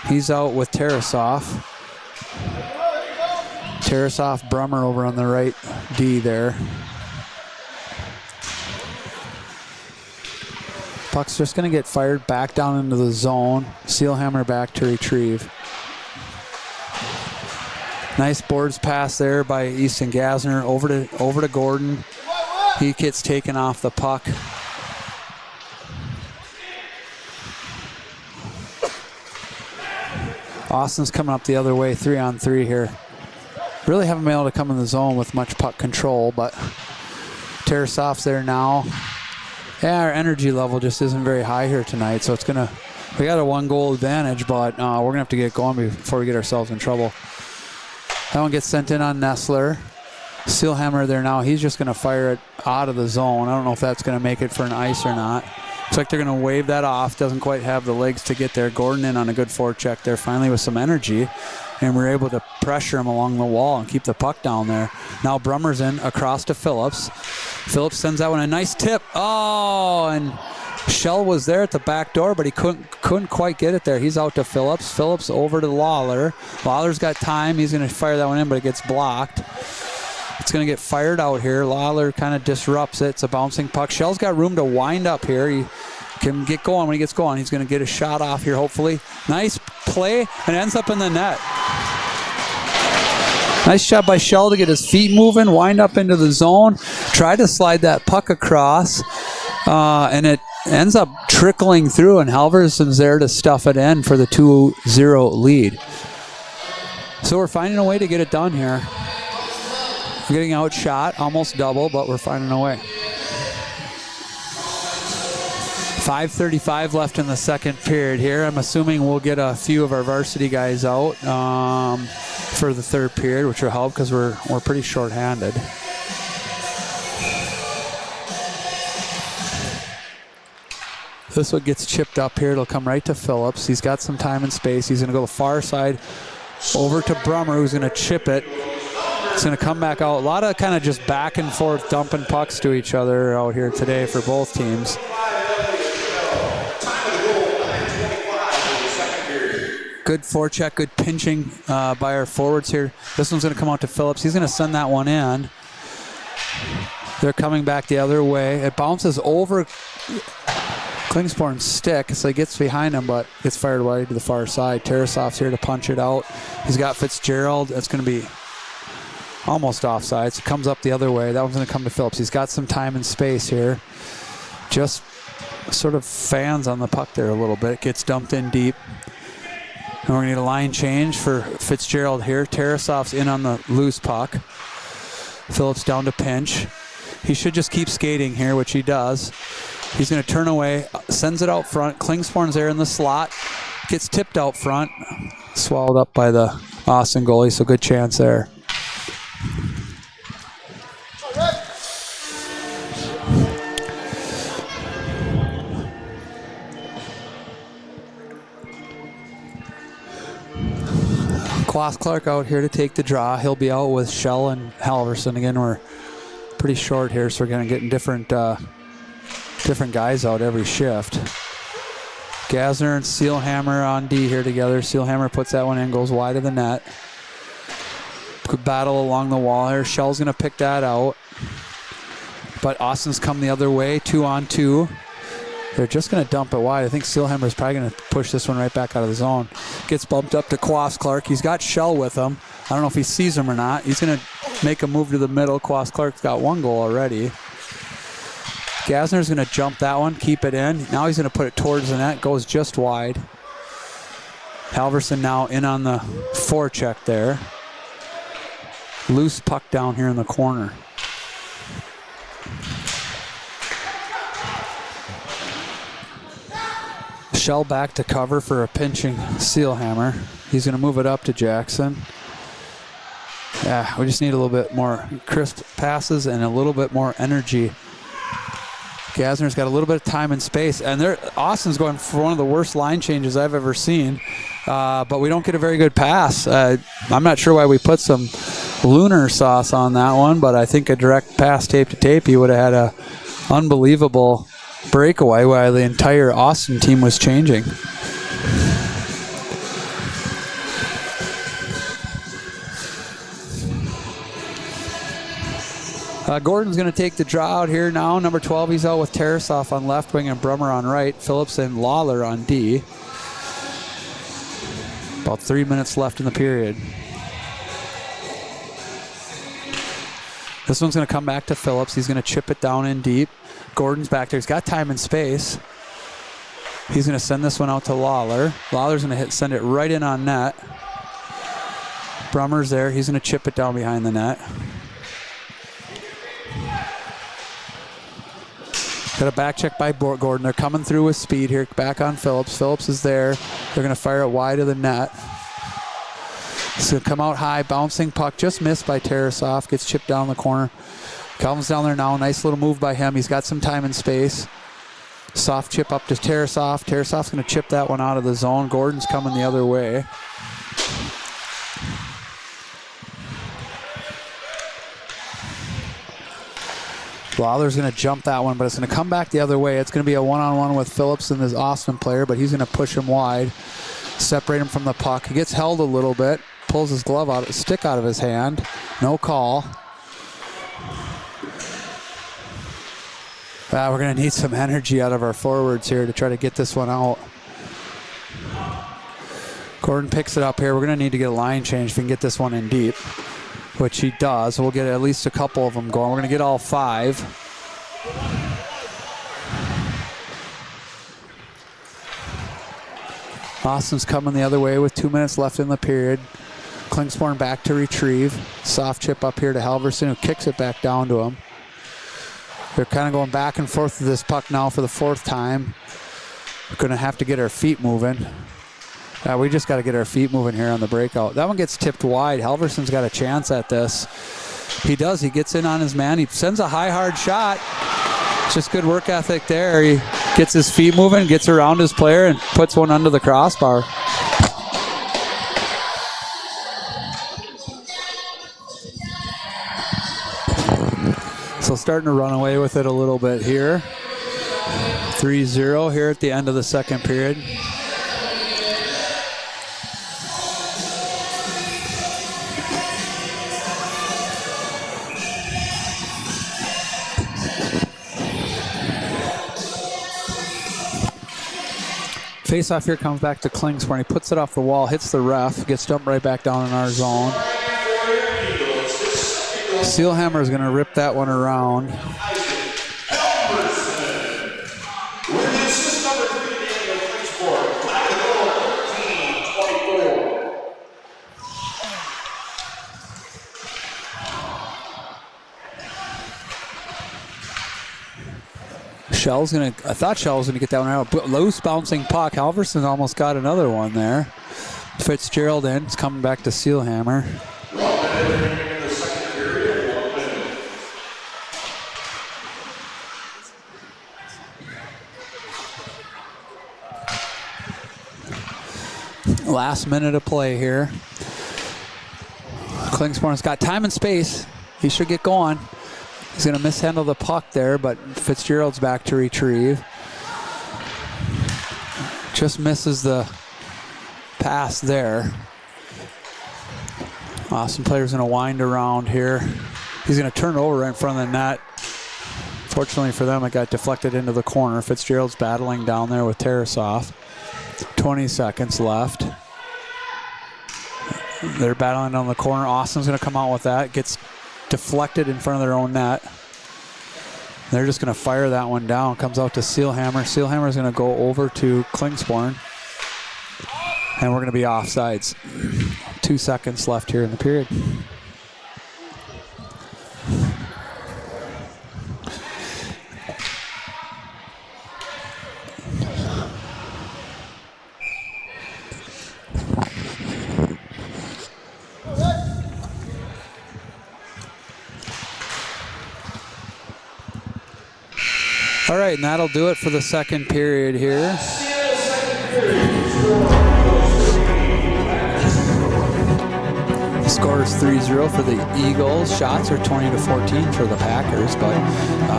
He's out with Tarasov. Tarasov, Brummer over on the right D there. Puck's just going to get fired back down into the zone. Sealhammer back to retrieve. Nice boards pass there by Easton Gasner over to Gordon. He gets taken off the puck. Austin's coming up the other way, 3-on-3 here. Really haven't been able to come in the zone with much puck control, but Tarasov's there now. Yeah, our energy level just isn't very high here tonight, so we got a 1-goal advantage, but we're gonna have to get going before we get ourselves in trouble. That one gets sent in on Nestler. Sealhammer there now. He's just gonna fire it out of the zone. I don't know if that's gonna make it for an ice or not. Looks like they're going to wave that off. Doesn't quite have the legs to get there. Gordon in on a good forecheck there finally with some energy. And we're able to pressure him along the wall and keep the puck down there. Now Brummer's in across to Phillips. Phillips sends that one a nice tip. Oh, and Shell was there at the back door, but he couldn't quite get it there. He's out to Phillips. Phillips over to Lawler. Lawler's got time. He's going to fire that one in, but it gets blocked. It's going to get fired out here. Lawler kind of disrupts it. It's a bouncing puck. Shell's got room to wind up here. He can get going. When he gets going, he's going to get a shot off here, hopefully. Nice play, and ends up in the net. Nice job by Shell to get his feet moving, wind up into the zone, try to slide that puck across, and it ends up trickling through, and Halverson's there to stuff it in for the 2-0 lead. So we're finding a way to get it done here. Getting outshot, almost double, but we're finding a way. 5:35 left in the second period here. I'm assuming we'll get a few of our varsity guys out for the third period, which will help because we're pretty short-handed. This one gets chipped up here. It'll come right to Phillips. He's got some time and space. He's going to go the far side over to Brummer, who's going to chip it. It's going to come back out. A lot of kind of just back and forth dumping pucks to each other out here today for both teams. Good forecheck, good pinching by our forwards here. This one's going to come out to Phillips. He's going to send that one in. They're coming back the other way. It bounces over Klingsporn's stick, so he gets behind him, but gets fired wide to the far side. Tarasov's here to punch it out. He's got Fitzgerald. It's going to be almost offside. So it comes up the other way. That one's going to come to Phillips. He's got some time and space here. Just sort of fans on the puck there a little bit. It gets dumped in deep. And we're going to need a line change for Fitzgerald here. Tarasov's in on the loose puck. Phillips down to pinch. He should just keep skating here, which he does. He's going to turn away, sends it out front. Klingsporn's there in the slot. Gets tipped out front. Swallowed up by the Austin goalie, so good chance there. Klaus Clark out here to take the draw. He'll be out with Shell and Halverson. Again, we're pretty short here, so we're going to get different guys out every shift. Gasner and Sealhammer on D here together. Sealhammer puts that one in, goes wide of the net. Good battle along the wall here. Shell's going to pick that out. But Austin's come the other way, 2-on-2. They're just going to dump it wide. I think Sealhammer's probably going to push this one right back out of the zone. Gets bumped up to Klaus Clark. He's got Shell with him. I don't know if he sees him or not. He's going to make a move to the middle. Klaus Clark's got one goal already. Gasner's going to jump that one, keep it in. Now he's going to put it towards the net. Goes just wide. Halverson now in on the forecheck there. Loose puck down here in the corner. Shell back to cover for a pinching Sealhammer. He's going to move it up to Jackson. Yeah, we just need a little bit more crisp passes and a little bit more energy. Gasner's got a little bit of time and space, and Austin's going for one of the worst line changes I've ever seen, but we don't get a very good pass. I'm not sure why we put some lunar sauce on that one, but I think a direct pass tape to tape, he would have had a unbelievable breakaway while the entire Austin team was changing. Gordon's going to take the draw out here now. Number 12, he's out with Tarasov on left wing and Brummer on right. Phillips and Lawler on D. About 3 minutes left in the period. This one's going to come back to Phillips. He's going to chip it down in deep. Gordon's back there. He's got time and space. He's going to send this one out to Lawler. Lawler's going to send it right in on net. Brummer's there. He's going to chip it down behind the net. Got a back check by Gordon. They're coming through with speed here. Back on Phillips. Phillips is there. They're going to fire it wide of the net. It's going to come out high. Bouncing puck. Just missed by Tarasov. Gets chipped down the corner. Calvin's down there now. Nice little move by him. He's got some time and space. Soft chip up to Tarasov. Tarasov's going to chip that one out of the zone. Gordon's coming the other way. Lawler's going to jump that one, but it's going to come back the other way. It's going to be a one-on-one with Phillips and this Austin player, but he's going to push him wide, separate him from the puck. He gets held a little bit, pulls his glove out, stick out of his hand. No call. We're going to need some energy out of our forwards here to try to get this one out. Gordon picks it up here. We're going to need to get a line change if we can get this one in deep, which he does. We'll get at least a couple of them going. We're going to get all 5. Austin's coming the other way with 2 minutes left in the period. Klingsporn back to retrieve. Soft chip up here to Halverson, who kicks it back down to him. They're kind of going back and forth with this puck now for the 4th time. We're going to have to get our feet moving. We just got to get our feet moving here on the breakout. That one gets tipped wide. Halverson's got a chance at this. He does. He gets in on his man. He sends a high, hard shot. Just good work ethic there. He gets his feet moving, gets around his player, and puts one under the crossbar. So starting to run away with it a little bit here. 3-0 here at the end of the second period. Face off here comes back to Klingspor. He puts it off the wall, hits the ref, gets dumped right back down in our zone. Seelhammer is going to rip that one around. I thought Shell was going to get that one out. But loose bouncing puck. Halverson almost got another one there. Fitzgerald in. It's coming back to Seelhammer. Last minute of play here. Klingsporn's got time and space. He should get going. He's going to mishandle the puck there, but Fitzgerald's back to retrieve. Just misses the pass there. Austin player's going to wind around here. He's going to turn over right in front of the net. Fortunately for them, it got deflected into the corner. Fitzgerald's battling down there with Tarasov. 20 seconds left. They're battling down the corner. Austin's going to come out with that. Gets deflected in front of their own net. They're just going to fire that one down. Comes out to Seelhammer. Seelhammer is going to go over to Klingsporn. And we're going to be offsides. 2 seconds left here in the period. All right, and that'll do it for the second period here. The score is 3-0 for the Eagles. Shots are 20-14 for the Packers, but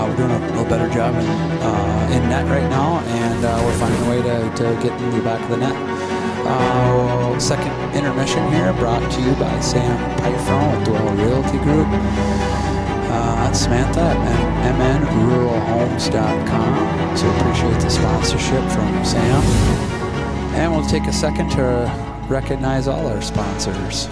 we're doing a little better job in net right now, and we're finding a way to get in the back of the net. Second intermission here, brought to you by Sam Python with Dwell Realty Group. That's Samantha at mnruralhomes.com. So appreciate the sponsorship from Sam. And we'll take a second to recognize all our sponsors.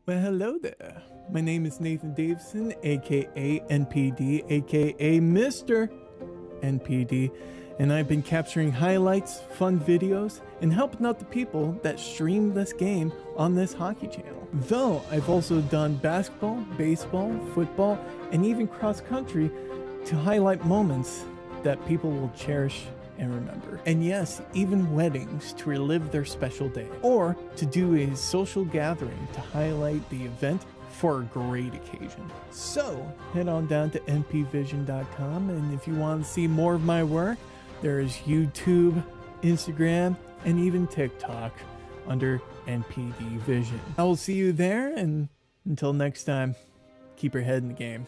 Well, hello there. My name is Nathan Davison, aka NPD, aka Mr. NPD, and I've been capturing highlights, fun videos, and helping out the people that stream this game on this hockey channel. Though I've also done basketball, baseball, football, and even cross country to highlight moments that people will cherish and remember. And yes, even weddings to relive their special day, or to do a social gathering to highlight the event for a great occasion. So head on down to npvision.com, and if you want to see more of my work, there is YouTube, Instagram, and even TikTok under NPD Vision. I will see you there, and until next time, keep your head in the game.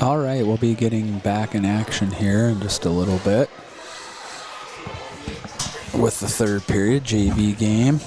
All right, we'll be getting back in action here in just a little bit with the third period JV game.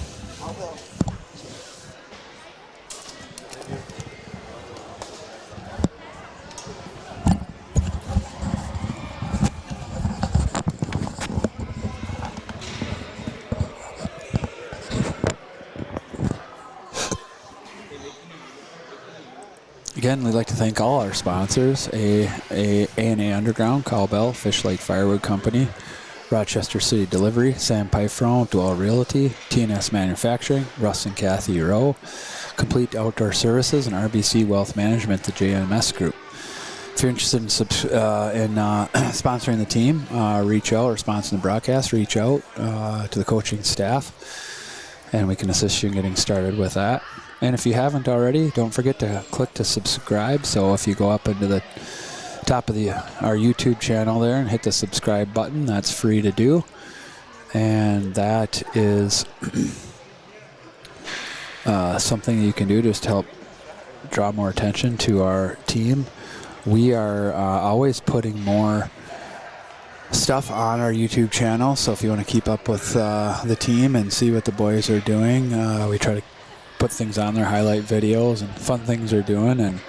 Again, we'd like to thank all our sponsors, A&A Underground, Cowbell, Fish Lake Firewood Company, Rochester City Delivery, Sam Pifron, Dwell Realty, TNS Manufacturing, Russ and Kathy Rowe, Complete Outdoor Services, and RBC Wealth Management, the JMS Group. If you're interested in sponsoring the team, reach out, or sponsoring the broadcast, reach out to the coaching staff, and we can assist you in getting started with that. And if you haven't already, don't forget to click to subscribe. So if you go up into the top of our YouTube channel there and hit the subscribe button, that's free to do. And that is something you can do just to help draw more attention to our team. We are always putting more stuff on our YouTube channel. So if you want to keep up with the team and see what the boys are doing, we try to put things on there, highlight videos and fun things they're doing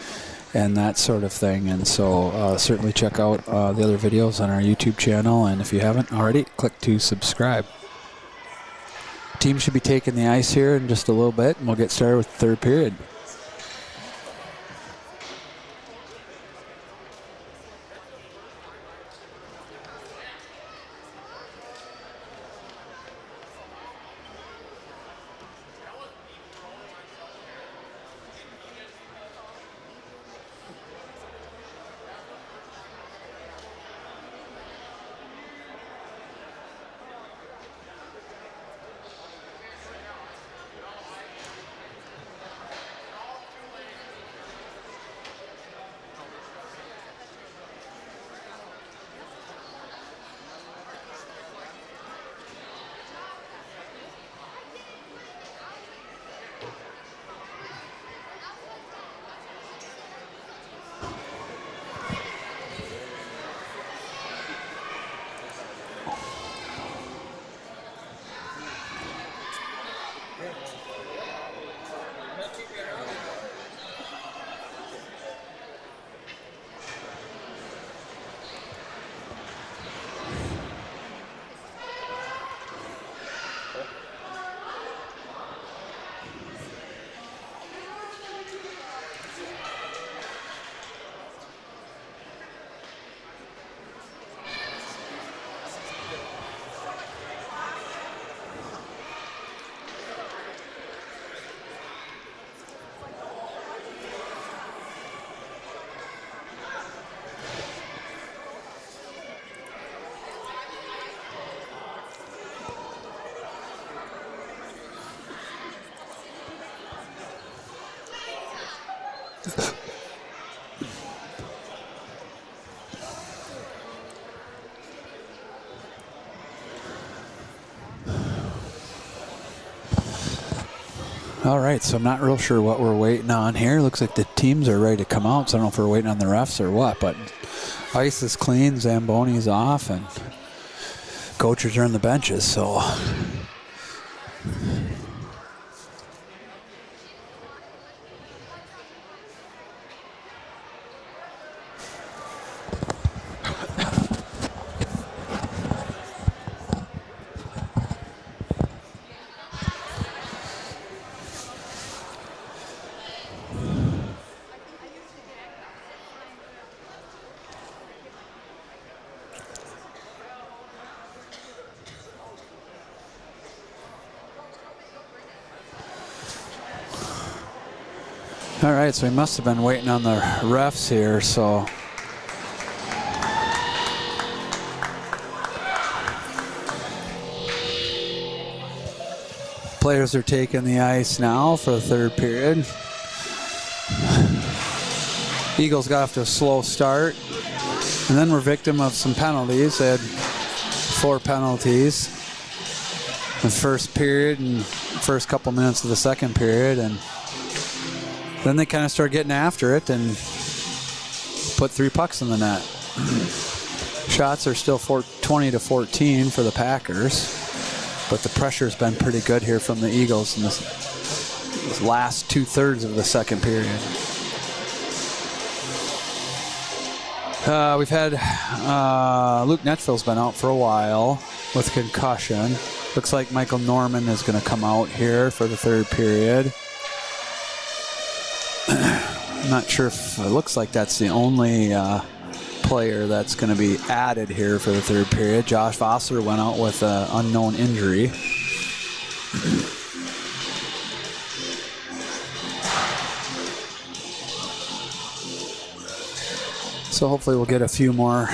and that sort of thing. And so certainly check out the other videos on our YouTube channel, and if you haven't already, click to subscribe. Team should be taking the ice here in just a little bit, and we'll get started with the third period. All right, so I'm not real sure what we're waiting on here. Looks like the teams are ready to come out, so I don't know if we're waiting on the refs or what, but ice is clean, Zamboni's off, and coaches are in the benches, so... All right, so we must have been waiting on the refs here, so... Players are taking the ice now for the third period. Eagles got off to a slow start, and then were victim of some penalties. They had 4 penalties in the first period and first couple minutes of the second period, and then they kind of started getting after it and put 3 pucks in the net. Shots are still 20-14 for the Packers, but the pressure's been pretty good here from the Eagles in this last 2/3 of the second period. We've had Luke Netfield's been out for a while with concussion. Looks like Michael Norman is going to come out here for the third period. I'm not sure if it looks like that's the only player that's going to be added here for the third period. Josh Vossler went out with an unknown injury. So hopefully we'll get a few more.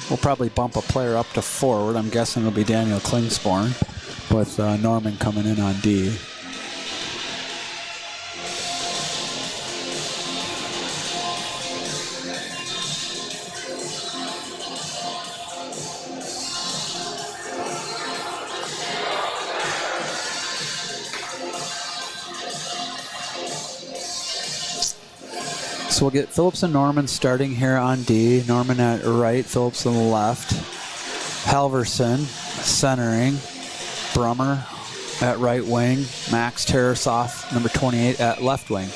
We'll probably bump a player up to forward. I'm guessing it'll be Daniel Klingsporn with Norman coming in on D. So we'll get Phillips and Norman starting here on D. Norman at right, Phillips on the left. Halverson centering. Brummer at right wing. Max Tarasoff, number 28, at left wing.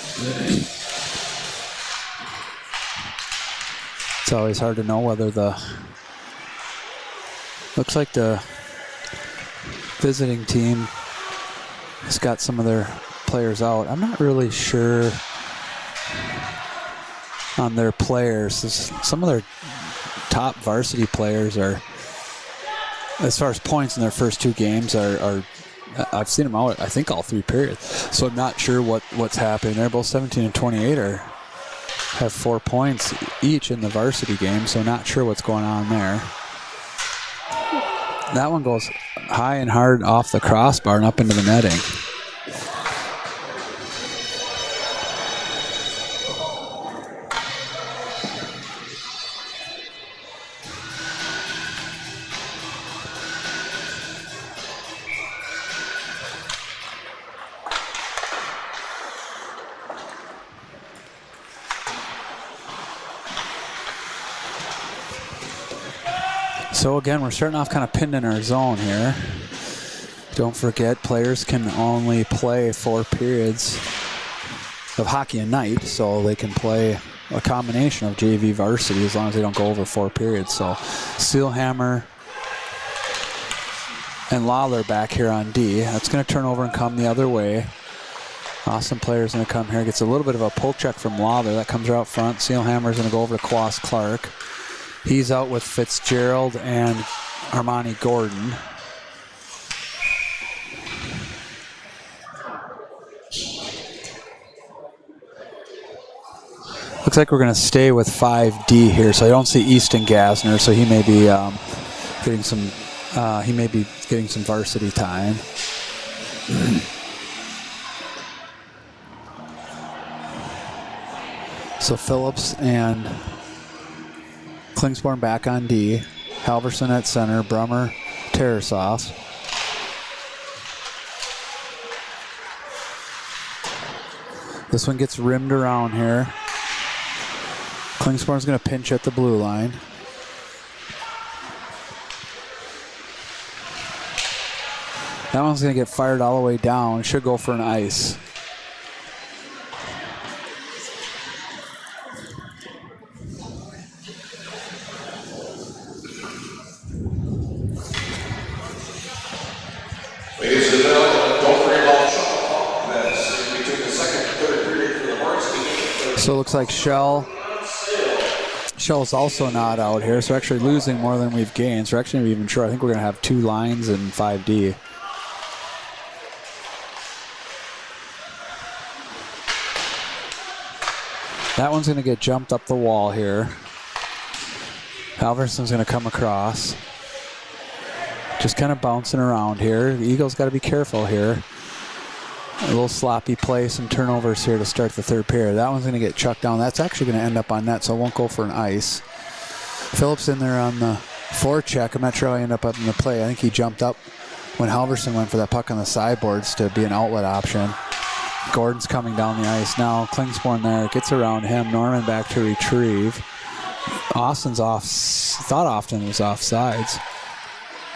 It's always hard to know whether looks like the visiting team has got some of their players out. I'm not really sure on their players. Some of their top varsity players are, as far as points in their first 2 games, are I've seen them out, I think, all 3 periods. So I'm not sure what's happening. They're both 17 and 28 have 4 points each in the varsity game, so not sure what's going on there. That one goes high and hard off the crossbar and up into the netting. So again, we're starting off kind of pinned in our zone here. Don't forget, players can only play 4 periods of hockey a night, so they can play a combination of JV varsity as long as they don't go over 4 periods. So Seelhammer and Lawler back here on D. That's going to turn over and come the other way. Awesome player's going to come here. Gets a little bit of a poke check from Lawler. That comes out front. Seelhammer's going to go over to Quas Clark. He's out with Fitzgerald and Armani Gordon. Looks like we're going to stay with 5D here, so I don't see Easton Gassner, so he may be getting some varsity time. So Phillips and Klingsporn back on D. Halverson at center. Brummer, Tarasoff. This one gets rimmed around here. Klingsporn's going to pinch at the blue line. That one's going to get fired all the way down. Should go for an ice. So it looks like Shell's also not out here, so we're actually losing more than we've gained. So we're actually even sure. I think we're going to have 2 lines in 5D. That one's going to get jumped up the wall here. Halverson's going to come across. Just kind of bouncing around here. The Eagles got to be careful here. A little sloppy play, some turnovers here to start the third period. That one's going to get chucked down. That's actually going to end up on net, so it won't go for an ice. Phillips in there on the forecheck. I'm not sure how he ended up in the play. I think he jumped up when Halverson went for that puck on the sideboards to be an outlet option. Gordon's coming down the ice now. Klingsporn there. Gets around him. Norman back to retrieve. Austin's off. Thought Austin was offsides.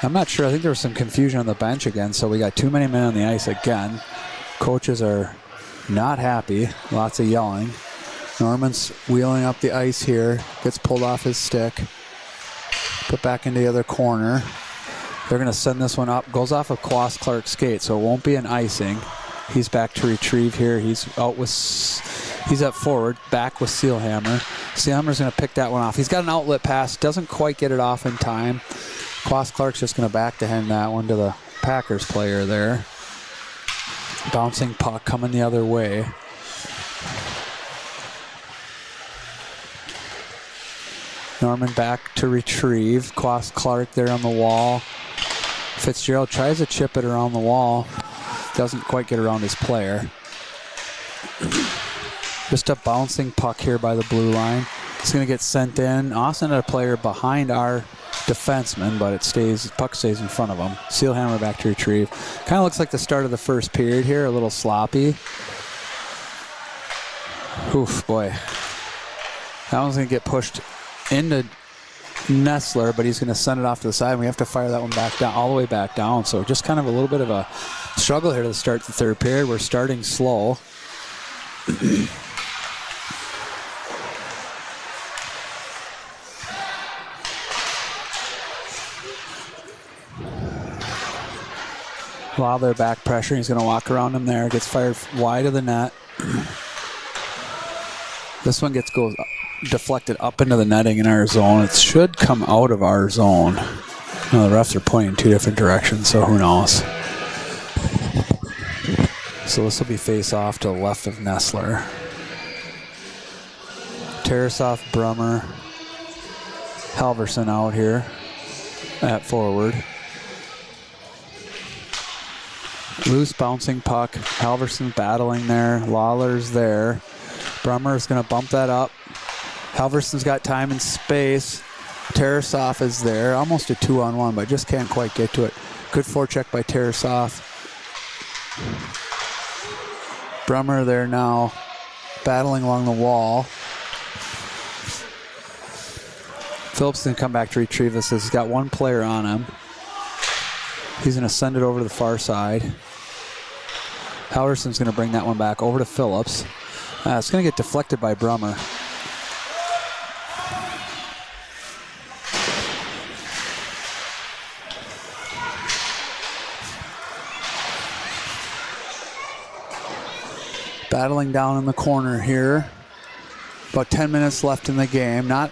I'm not sure. I think there was some confusion on the bench again, so we got too many men on the ice again. Coaches are not happy. Lots of yelling. Norman's wheeling up the ice here. Gets pulled off his stick. Put back into the other corner. They're going to send this one up. Goes off of Quas Clark's skate, so it won't be an icing. He's back to retrieve here. He's up forward, back with Sealhammer. Sealhammer's going to pick that one off. He's got an outlet pass. Doesn't quite get it off in time. Quas Clark's just going to backhand that one to the Packers player there. Bouncing puck coming the other way. Norman back to retrieve. Quas Clark there on the wall. Fitzgerald tries to chip it around the wall. Doesn't quite get around his player. Just a bouncing puck here by the blue line. It's going to get sent in. Austin had a player behind our defenseman, but puck stays in front of him. Sealhammer back to retrieve. Kind of looks like the start of the first period here. A little sloppy. Oof, boy. That one's going to get pushed into Nestler, but he's going to send it off to the side, and we have to fire that one back down, all the way back down. So just kind of a little bit of a struggle here to start the third period. We're starting slow. While they're back pressure, he's going to walk around him there. Gets fired wide of the net. This one goes deflected up into the netting in our zone. It should come out of our zone. Well, the refs are pointing in two different directions, so who knows. So this will be face off to the left of Nestler. Tarasov, Brummer, Halverson out here at forward. Loose bouncing puck. Halverson battling there. Lawler's there. Brummer is going to bump that up. Halverson's got time and space. Tarasov is there. Almost a 2-on-1, but just can't quite get to it. Good forecheck by Tarasov. Brummer there now. Battling along the wall. Phillips going to come back to retrieve this. He's got one player on him. He's going to send it over to the far side. Halverson's going to bring that one back over to Phillips. It's going to get deflected by Brummer. Battling down in the corner here. About 10 minutes left in the game. Not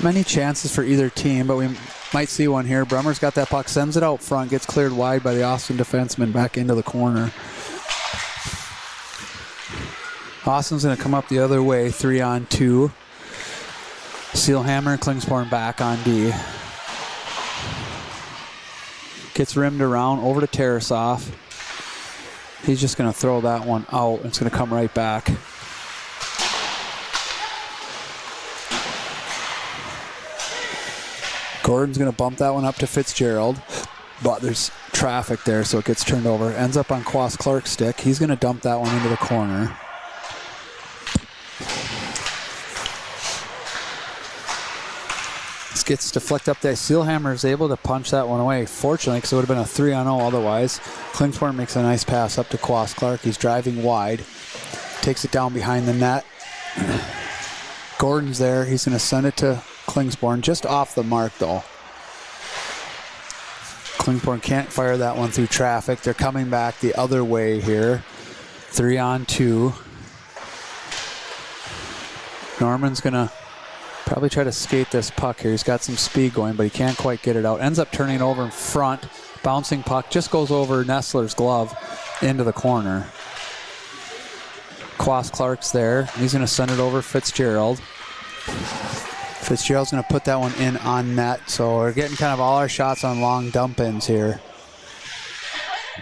many chances for either team, but we might see one here. Brummer's got that puck, sends it out front, gets cleared wide by the Austin defenseman back into the corner. Austin's going to come up the other way, 3-on-2. Sealhammer and Klingsporn back on D. Gets rimmed around over to Tarasov. He's just going to throw that one out. It's going to come right back. Gordon's going to bump that one up to Fitzgerald, but there's traffic there, so it gets turned over. Ends up on Quas Clark's stick. He's going to dump that one into the corner. This gets deflected up there. Sealhammer is able to punch that one away, fortunately, because it would have been a 3-on-0 otherwise. Klingspor makes a nice pass up to Quas Clark. He's driving wide. Takes it down behind the net. Gordon's there. He's going to send it to Klingsporn, just off the mark though. Klingsporn can't fire that one through traffic. They're coming back the other way here. 3-on-2. Norman's gonna probably try to skate this puck here. He's got some speed going, but he can't quite get it out. Ends up turning it over in front. Bouncing puck just goes over Nestler's glove into the corner. Quas Clark's there. He's gonna send it over Fitzgerald. Fitzgerald's going to put that one in on net, so we're getting kind of all our shots on long dump-ins here.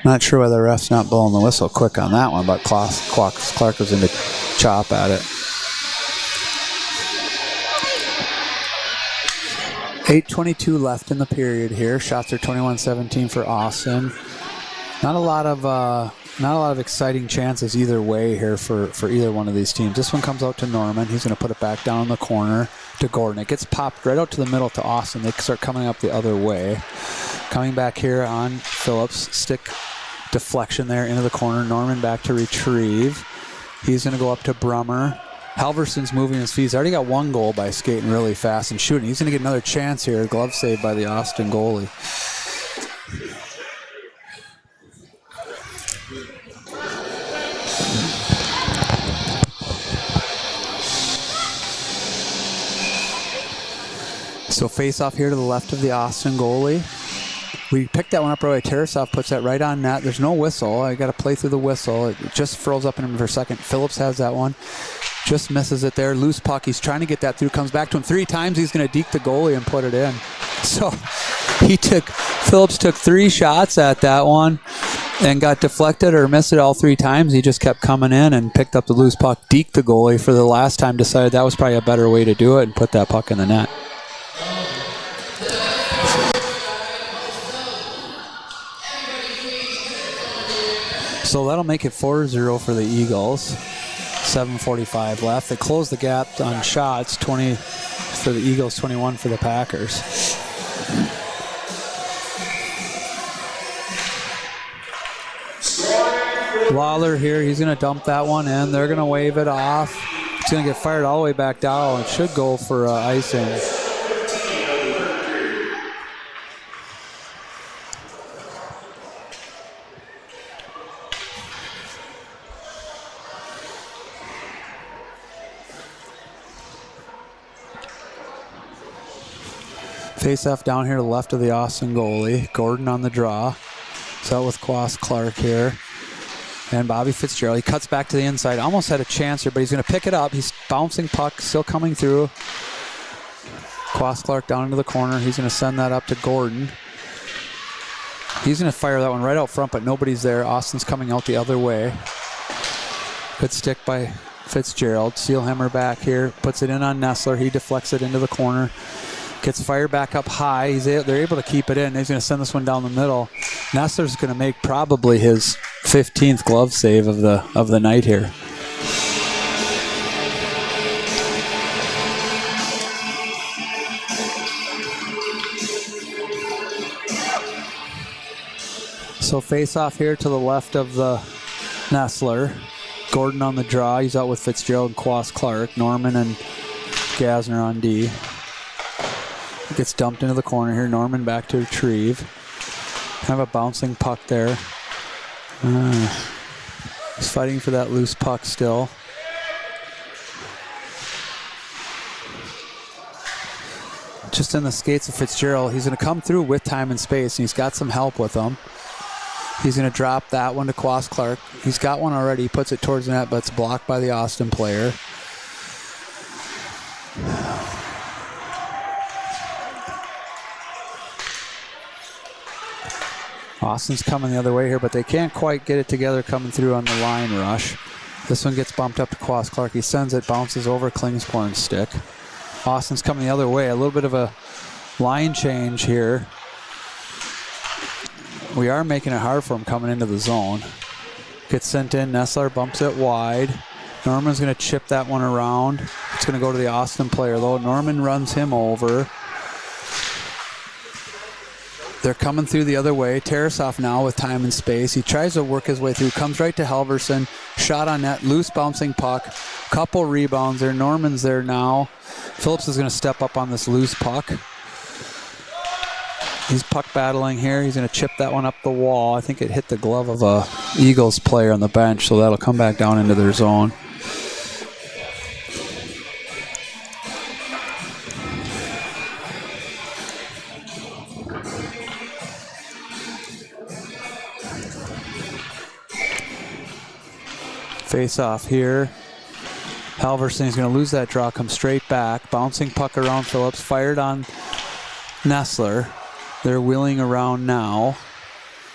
Not sure why the ref's not blowing the whistle quick on that one, but Clark was in to chop at it. 8:22 left in the period here. Shots are 21-17 for Austin. Not a lot of not a lot of exciting chances either way here for either one of these teams. This one comes out to Norman. He's going to put it back down in the corner to Gordon. It gets popped right out to the middle to Austin. They start coming up the other way. Coming back here on Phillips. Stick deflection there into the corner. Norman back to retrieve. He's going to go up to Brummer. Halverson's moving his feet. He's already got one goal by skating really fast and shooting. He's going to get another chance here. Glove save by the Austin goalie. So face off here to the left of the Austin goalie. We picked that one up right away. Tarasov puts that right on net. There's no whistle. I got to play through the whistle. It just froze up in him for a second. Phillips has that one. Just misses it there. Loose puck. He's trying to get that through. Comes back to him 3 times. He's going to deke the goalie and put it in. So Phillips took 3 shots at that one and got deflected or missed it all 3 times. He just kept coming in and picked up the loose puck, deked the goalie for the last time, decided that was probably a better way to do it and put that puck in the net. So that'll make it 4-0 for the Eagles. 7:45 left. They close the gap on shots, 20 for the Eagles, 21 for the Packers. Lawler here, he's going to dump that one in. They're going to wave it off. It's going to get fired all the way back down. It should go for icing. Face-off down here to the left of the Austin goalie. Gordon on the draw. So with Quas Clark here. And Bobby Fitzgerald. He cuts back to the inside. Almost had a chance here, but he's going to pick it up. He's bouncing puck, still coming through. Quas Clark down into the corner. He's going to send that up to Gordon. He's going to fire that one right out front, but nobody's there. Austin's coming out the other way. Good stick by Fitzgerald. Seelhammer back here. Puts it in on Nessler. He deflects it into the corner. Gets fired back up high. They're able to keep it in. He's going to send this one down the middle. Nessler's going to make probably his 15th glove save of the night here. So face off here to the left of the Nessler. Gordon on the draw. He's out with Fitzgerald and Quas Clark. Norman and Gasner on D. Gets dumped into the corner here. Norman back to retrieve. Kind of a bouncing puck there. He's fighting for that loose puck still. Just in the skates of Fitzgerald. He's going to come through with time and space, and he's got some help with him. He's going to drop that one to Quas Clark. He's got one already. He puts it towards the net, but it's blocked by the Austin player. Austin's coming the other way here, but they can't quite get it together coming through on the line rush. This one gets bumped up to Quas Clark. He sends it, bounces over Klingsporn's stick. Austin's coming the other way. A little bit of a line change here. We are making it hard for him coming into the zone. Gets sent in. Nessler bumps it wide. Norman's going to chip that one around. It's going to go to the Austin player, though. Norman runs him over. They're coming through the other way. Tarasov now with time and space. He tries to work his way through. Comes right to Halverson. Shot on net. Loose bouncing puck. Couple rebounds there. Norman's there now. Phillips is going to step up on this loose puck. He's puck battling here. He's going to chip that one up the wall. I think it hit the glove of a Eagles player on the bench, so that'll come back down into their zone. Face off here. Halverson is going to lose that draw, come straight back. Bouncing puck around Phillips, fired on Nessler. They're wheeling around now.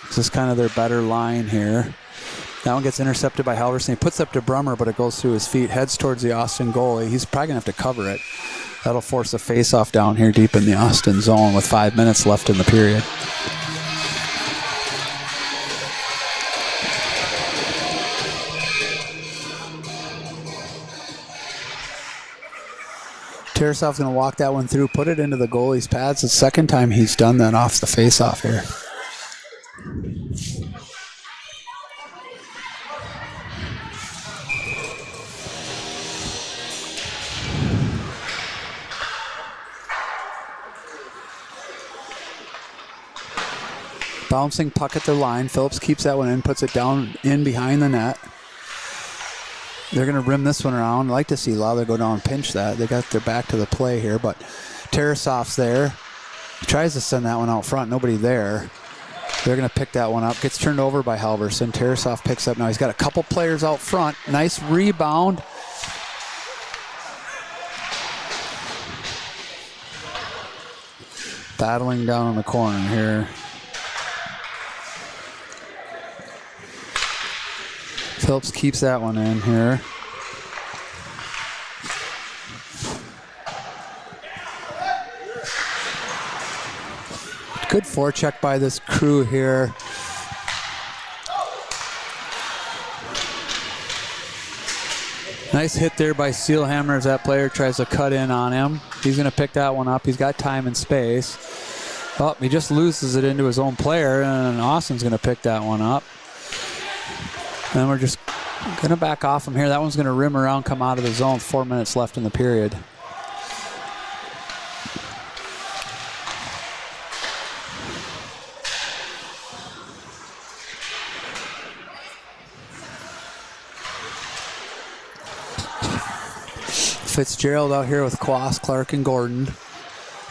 This is kind of their better line here. That one gets intercepted by Halverson. He puts up to Brummer, but it goes through his feet, heads towards the Austin goalie. He's probably going to have to cover it. That'll force a face-off down here deep in the Austin zone with 5 minutes left in the period. Tarasov's going to walk that one through, put it into the goalie's pads. It's the second time he's done that off the face-off here. Bouncing puck at the line. Phillips keeps that one in, puts it down in behind the net. They're going to rim this one around. I'd like to see Lawler go down and pinch that. They got their back to the play here, but Tarasov's there. He tries to send that one out front. Nobody there. They're going to pick that one up. Gets turned over by Halverson. Tarasov picks up now. He's got a couple players out front. Nice rebound. Battling down in the corner here. Phillips keeps that one in here. Good forecheck by this crew here. Nice hit there by Steelhammer as that player tries to cut in on him. He's going to pick that one up. He's got time and space. Oh, he just loses it into his own player, and Austin's going to pick that one up. And we're just going to back off from here. That one's going to rim around, come out of the zone. 4 minutes left in the period. Fitzgerald out here with Quas, Clark, and Gordon.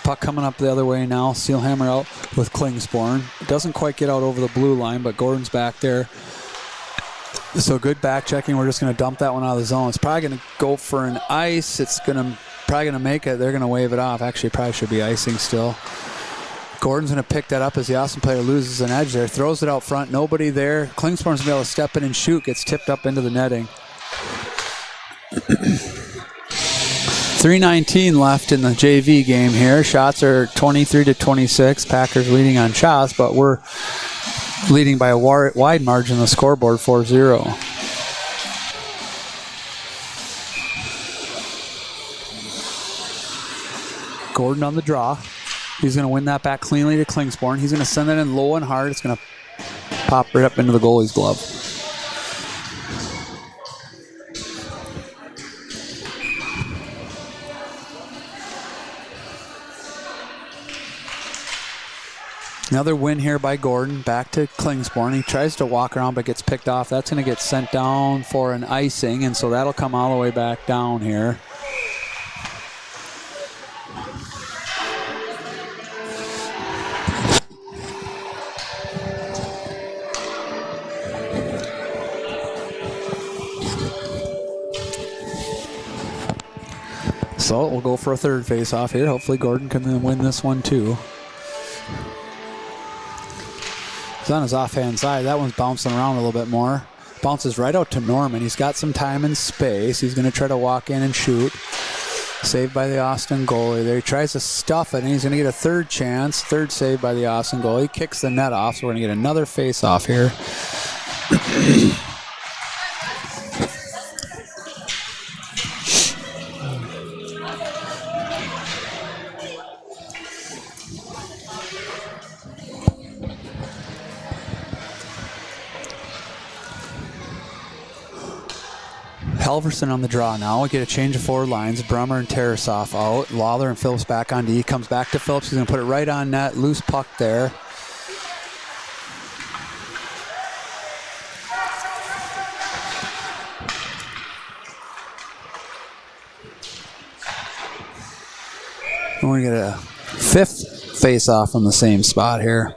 Puck coming up the other way now. Steelhammer out with Klingsporn. Doesn't quite get out over the blue line, but Gordon's back there. So good back checking. We're just going to dump that one out of the zone. It's probably going to go for an ice. It's probably going to make it. They're going to wave it off. Actually, probably should be icing still. Gordon's going to pick that up as the Austin player loses an edge there. Throws it out front. Nobody there. Klingsporn's going to be able to step in and shoot. Gets tipped up into the netting. 3:19 left in the JV game here. Shots are 23-26. Packers leading on shots, but we're leading by a wide margin on the scoreboard, 4-0. Gordon on the draw. He's going to win that back cleanly to Klingsporn. He's going to send that in low and hard. It's going to pop right up into the goalie's glove. Another win here by Gordon. Back to Klingsporn. He tries to walk around but gets picked off. That's going to get sent down for an icing, and so that'll come all the way back down here. So we'll go for a third face-off here. Hopefully Gordon can then win this one too. He's on his offhand side. That one's bouncing around a little bit more. Bounces right out to Norman. He's got some time and space. He's going to try to walk in and shoot. Saved by the Austin goalie there. He tries to stuff it, and he's going to get a third chance. Third save by the Austin goalie. He kicks the net off, so we're going to get another face-off here. Halverson on the draw now. We get a change of forward lines. Brummer and Tarasov out. Lawler and Phillips back on D. Comes back to Phillips. He's going to put it right on net. Loose puck there. And we get a fifth face-off on the same spot here.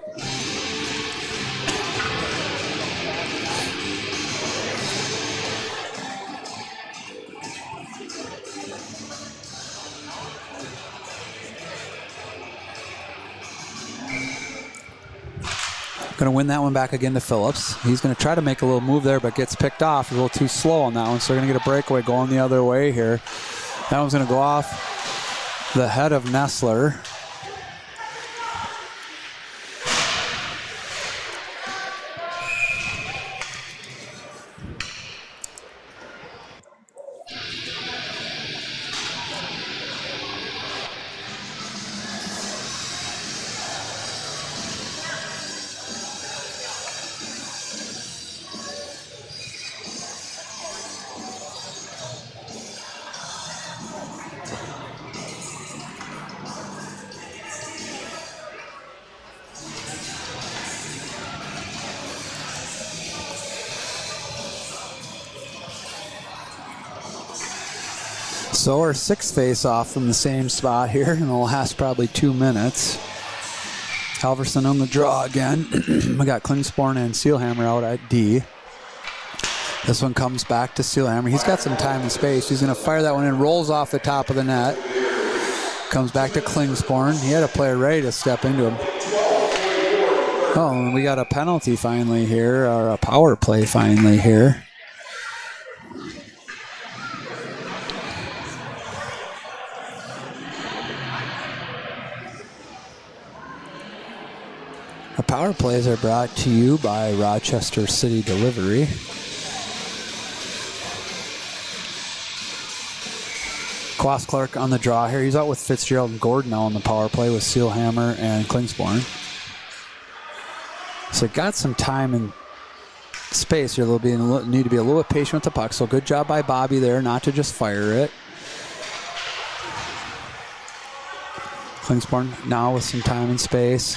Going to win that one back again to Phillips. He's going to try to make a little move there, but gets picked off. A little too slow on that one, so they're going to get a breakaway going the other way here. That one's going to go off the head of Nessler. So our sixth face-off from the same spot here, and it'll last probably 2 minutes. Halverson on the draw again. We got Klingsporn and Sealhammer out at D. This one comes back to Sealhammer. He's got some time and space. He's going to fire that one in, rolls off the top of the net. Comes back to Klingsporn. He had a player ready to step into him. Oh, and we got a penalty finally here, or a power play finally here. The power plays are brought to you by Rochester City Delivery. Quas Clark on the draw here. He's out with Fitzgerald and Gordon now on the power play with Sealhammer and Klingsporn. So got some time and space here. Need to be a little bit patient with the puck. So good job by Bobby there not to just fire it. Klingsporn now with some time and space.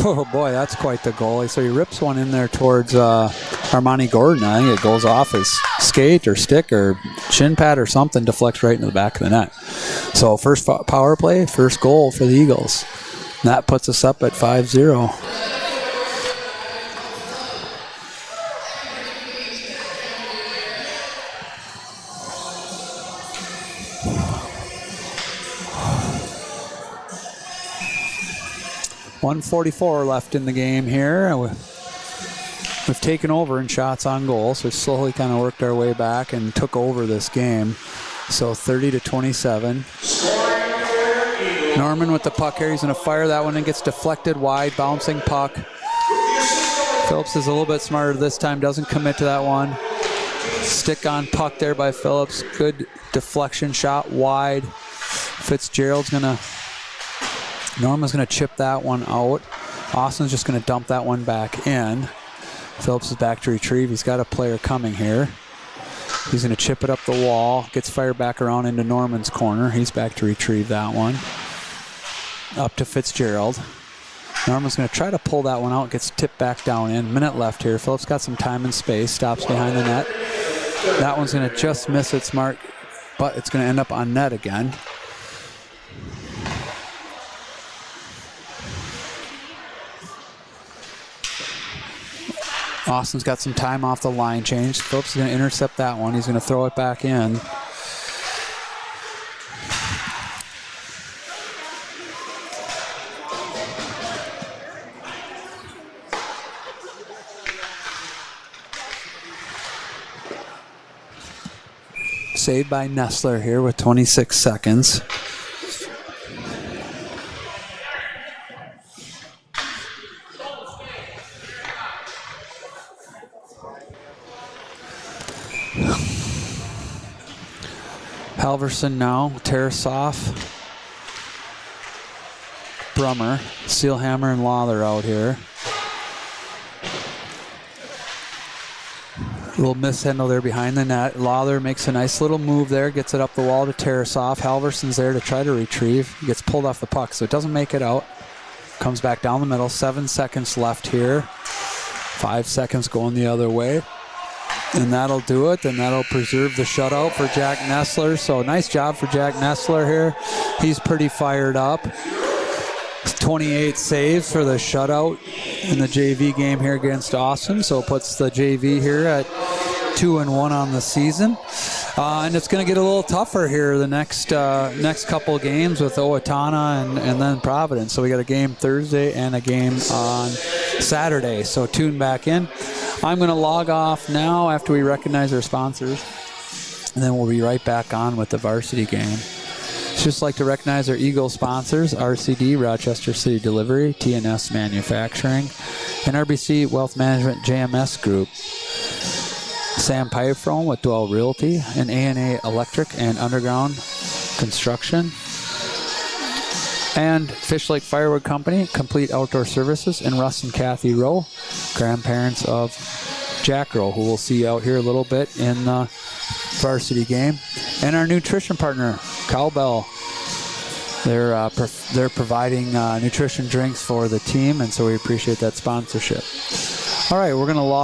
Oh boy, that's quite the goal. So he rips one in there towards Armani Gordon. I think it goes off his skate or stick or shin pad or something, deflects right into the back of the net. So first power play, first goal for the Eagles. And that puts us up at 5-0. .144 left in the game here. We've taken over in shots on goal, so we've slowly kind of worked our way back and took over this game. So 30-27. Norman with the puck here. He's going to fire that one and gets deflected wide, bouncing puck. Phillips is a little bit smarter this time, doesn't commit to that one. Stick on puck there by Phillips. Good deflection shot wide. Norman's going to chip that one out. Austin's just going to dump that one back in. Phillips is back to retrieve. He's got a player coming here. He's going to chip it up the wall. Gets fired back around into Norman's corner. He's back to retrieve that one. Up to Fitzgerald. Norman's going to try to pull that one out. Gets tipped back down in. Minute left here. Phillips got some time and space. Stops behind the net. That one's going to just miss its mark, but it's going to end up on net again. Austin's got some time off the line change. Phillips is going to intercept that one. He's going to throw it back in. Saved by Nestler here with 26 seconds. Halverson now, Tarasoff, Brummer, Sealhammer, and Lawler out here. A little mishandle there behind the net. Lawler makes a nice little move there, gets it up the wall to Tarasoff. Halverson's there to try to retrieve. He gets pulled off the puck, so it doesn't make it out. Comes back down the middle. 7 seconds left here. 5 seconds going the other way. And that'll do it, and that'll preserve the shutout for Jack Nestler. So nice job for Jack Nestler here. He's pretty fired up. 28 saves for the shutout in the JV game here against Austin. So it puts the JV here at 2-1 on the season. And it's going to get a little tougher here the next couple of games with Owatonna and then Providence. So we got a game Thursday and a game on Saturday. So tune back in. I'm going to log off now after we recognize our sponsors, and then we'll be right back on with the varsity game. Just like to recognize our Eagle sponsors: RCD, Rochester City Delivery, TNS Manufacturing, and RBC Wealth Management JMS Group. Sam Pifron with Dwell Realty, and A&A Electric and Underground Construction. And Fish Lake Firewood Company, Complete Outdoor Services, and Russ and Kathy Rowe, grandparents of Jack Rowe, who we'll see out here a little bit in the varsity game. And our nutrition partner, Cowbell. They're providing nutrition drinks for the team, and so we appreciate that sponsorship. All right, we're going to log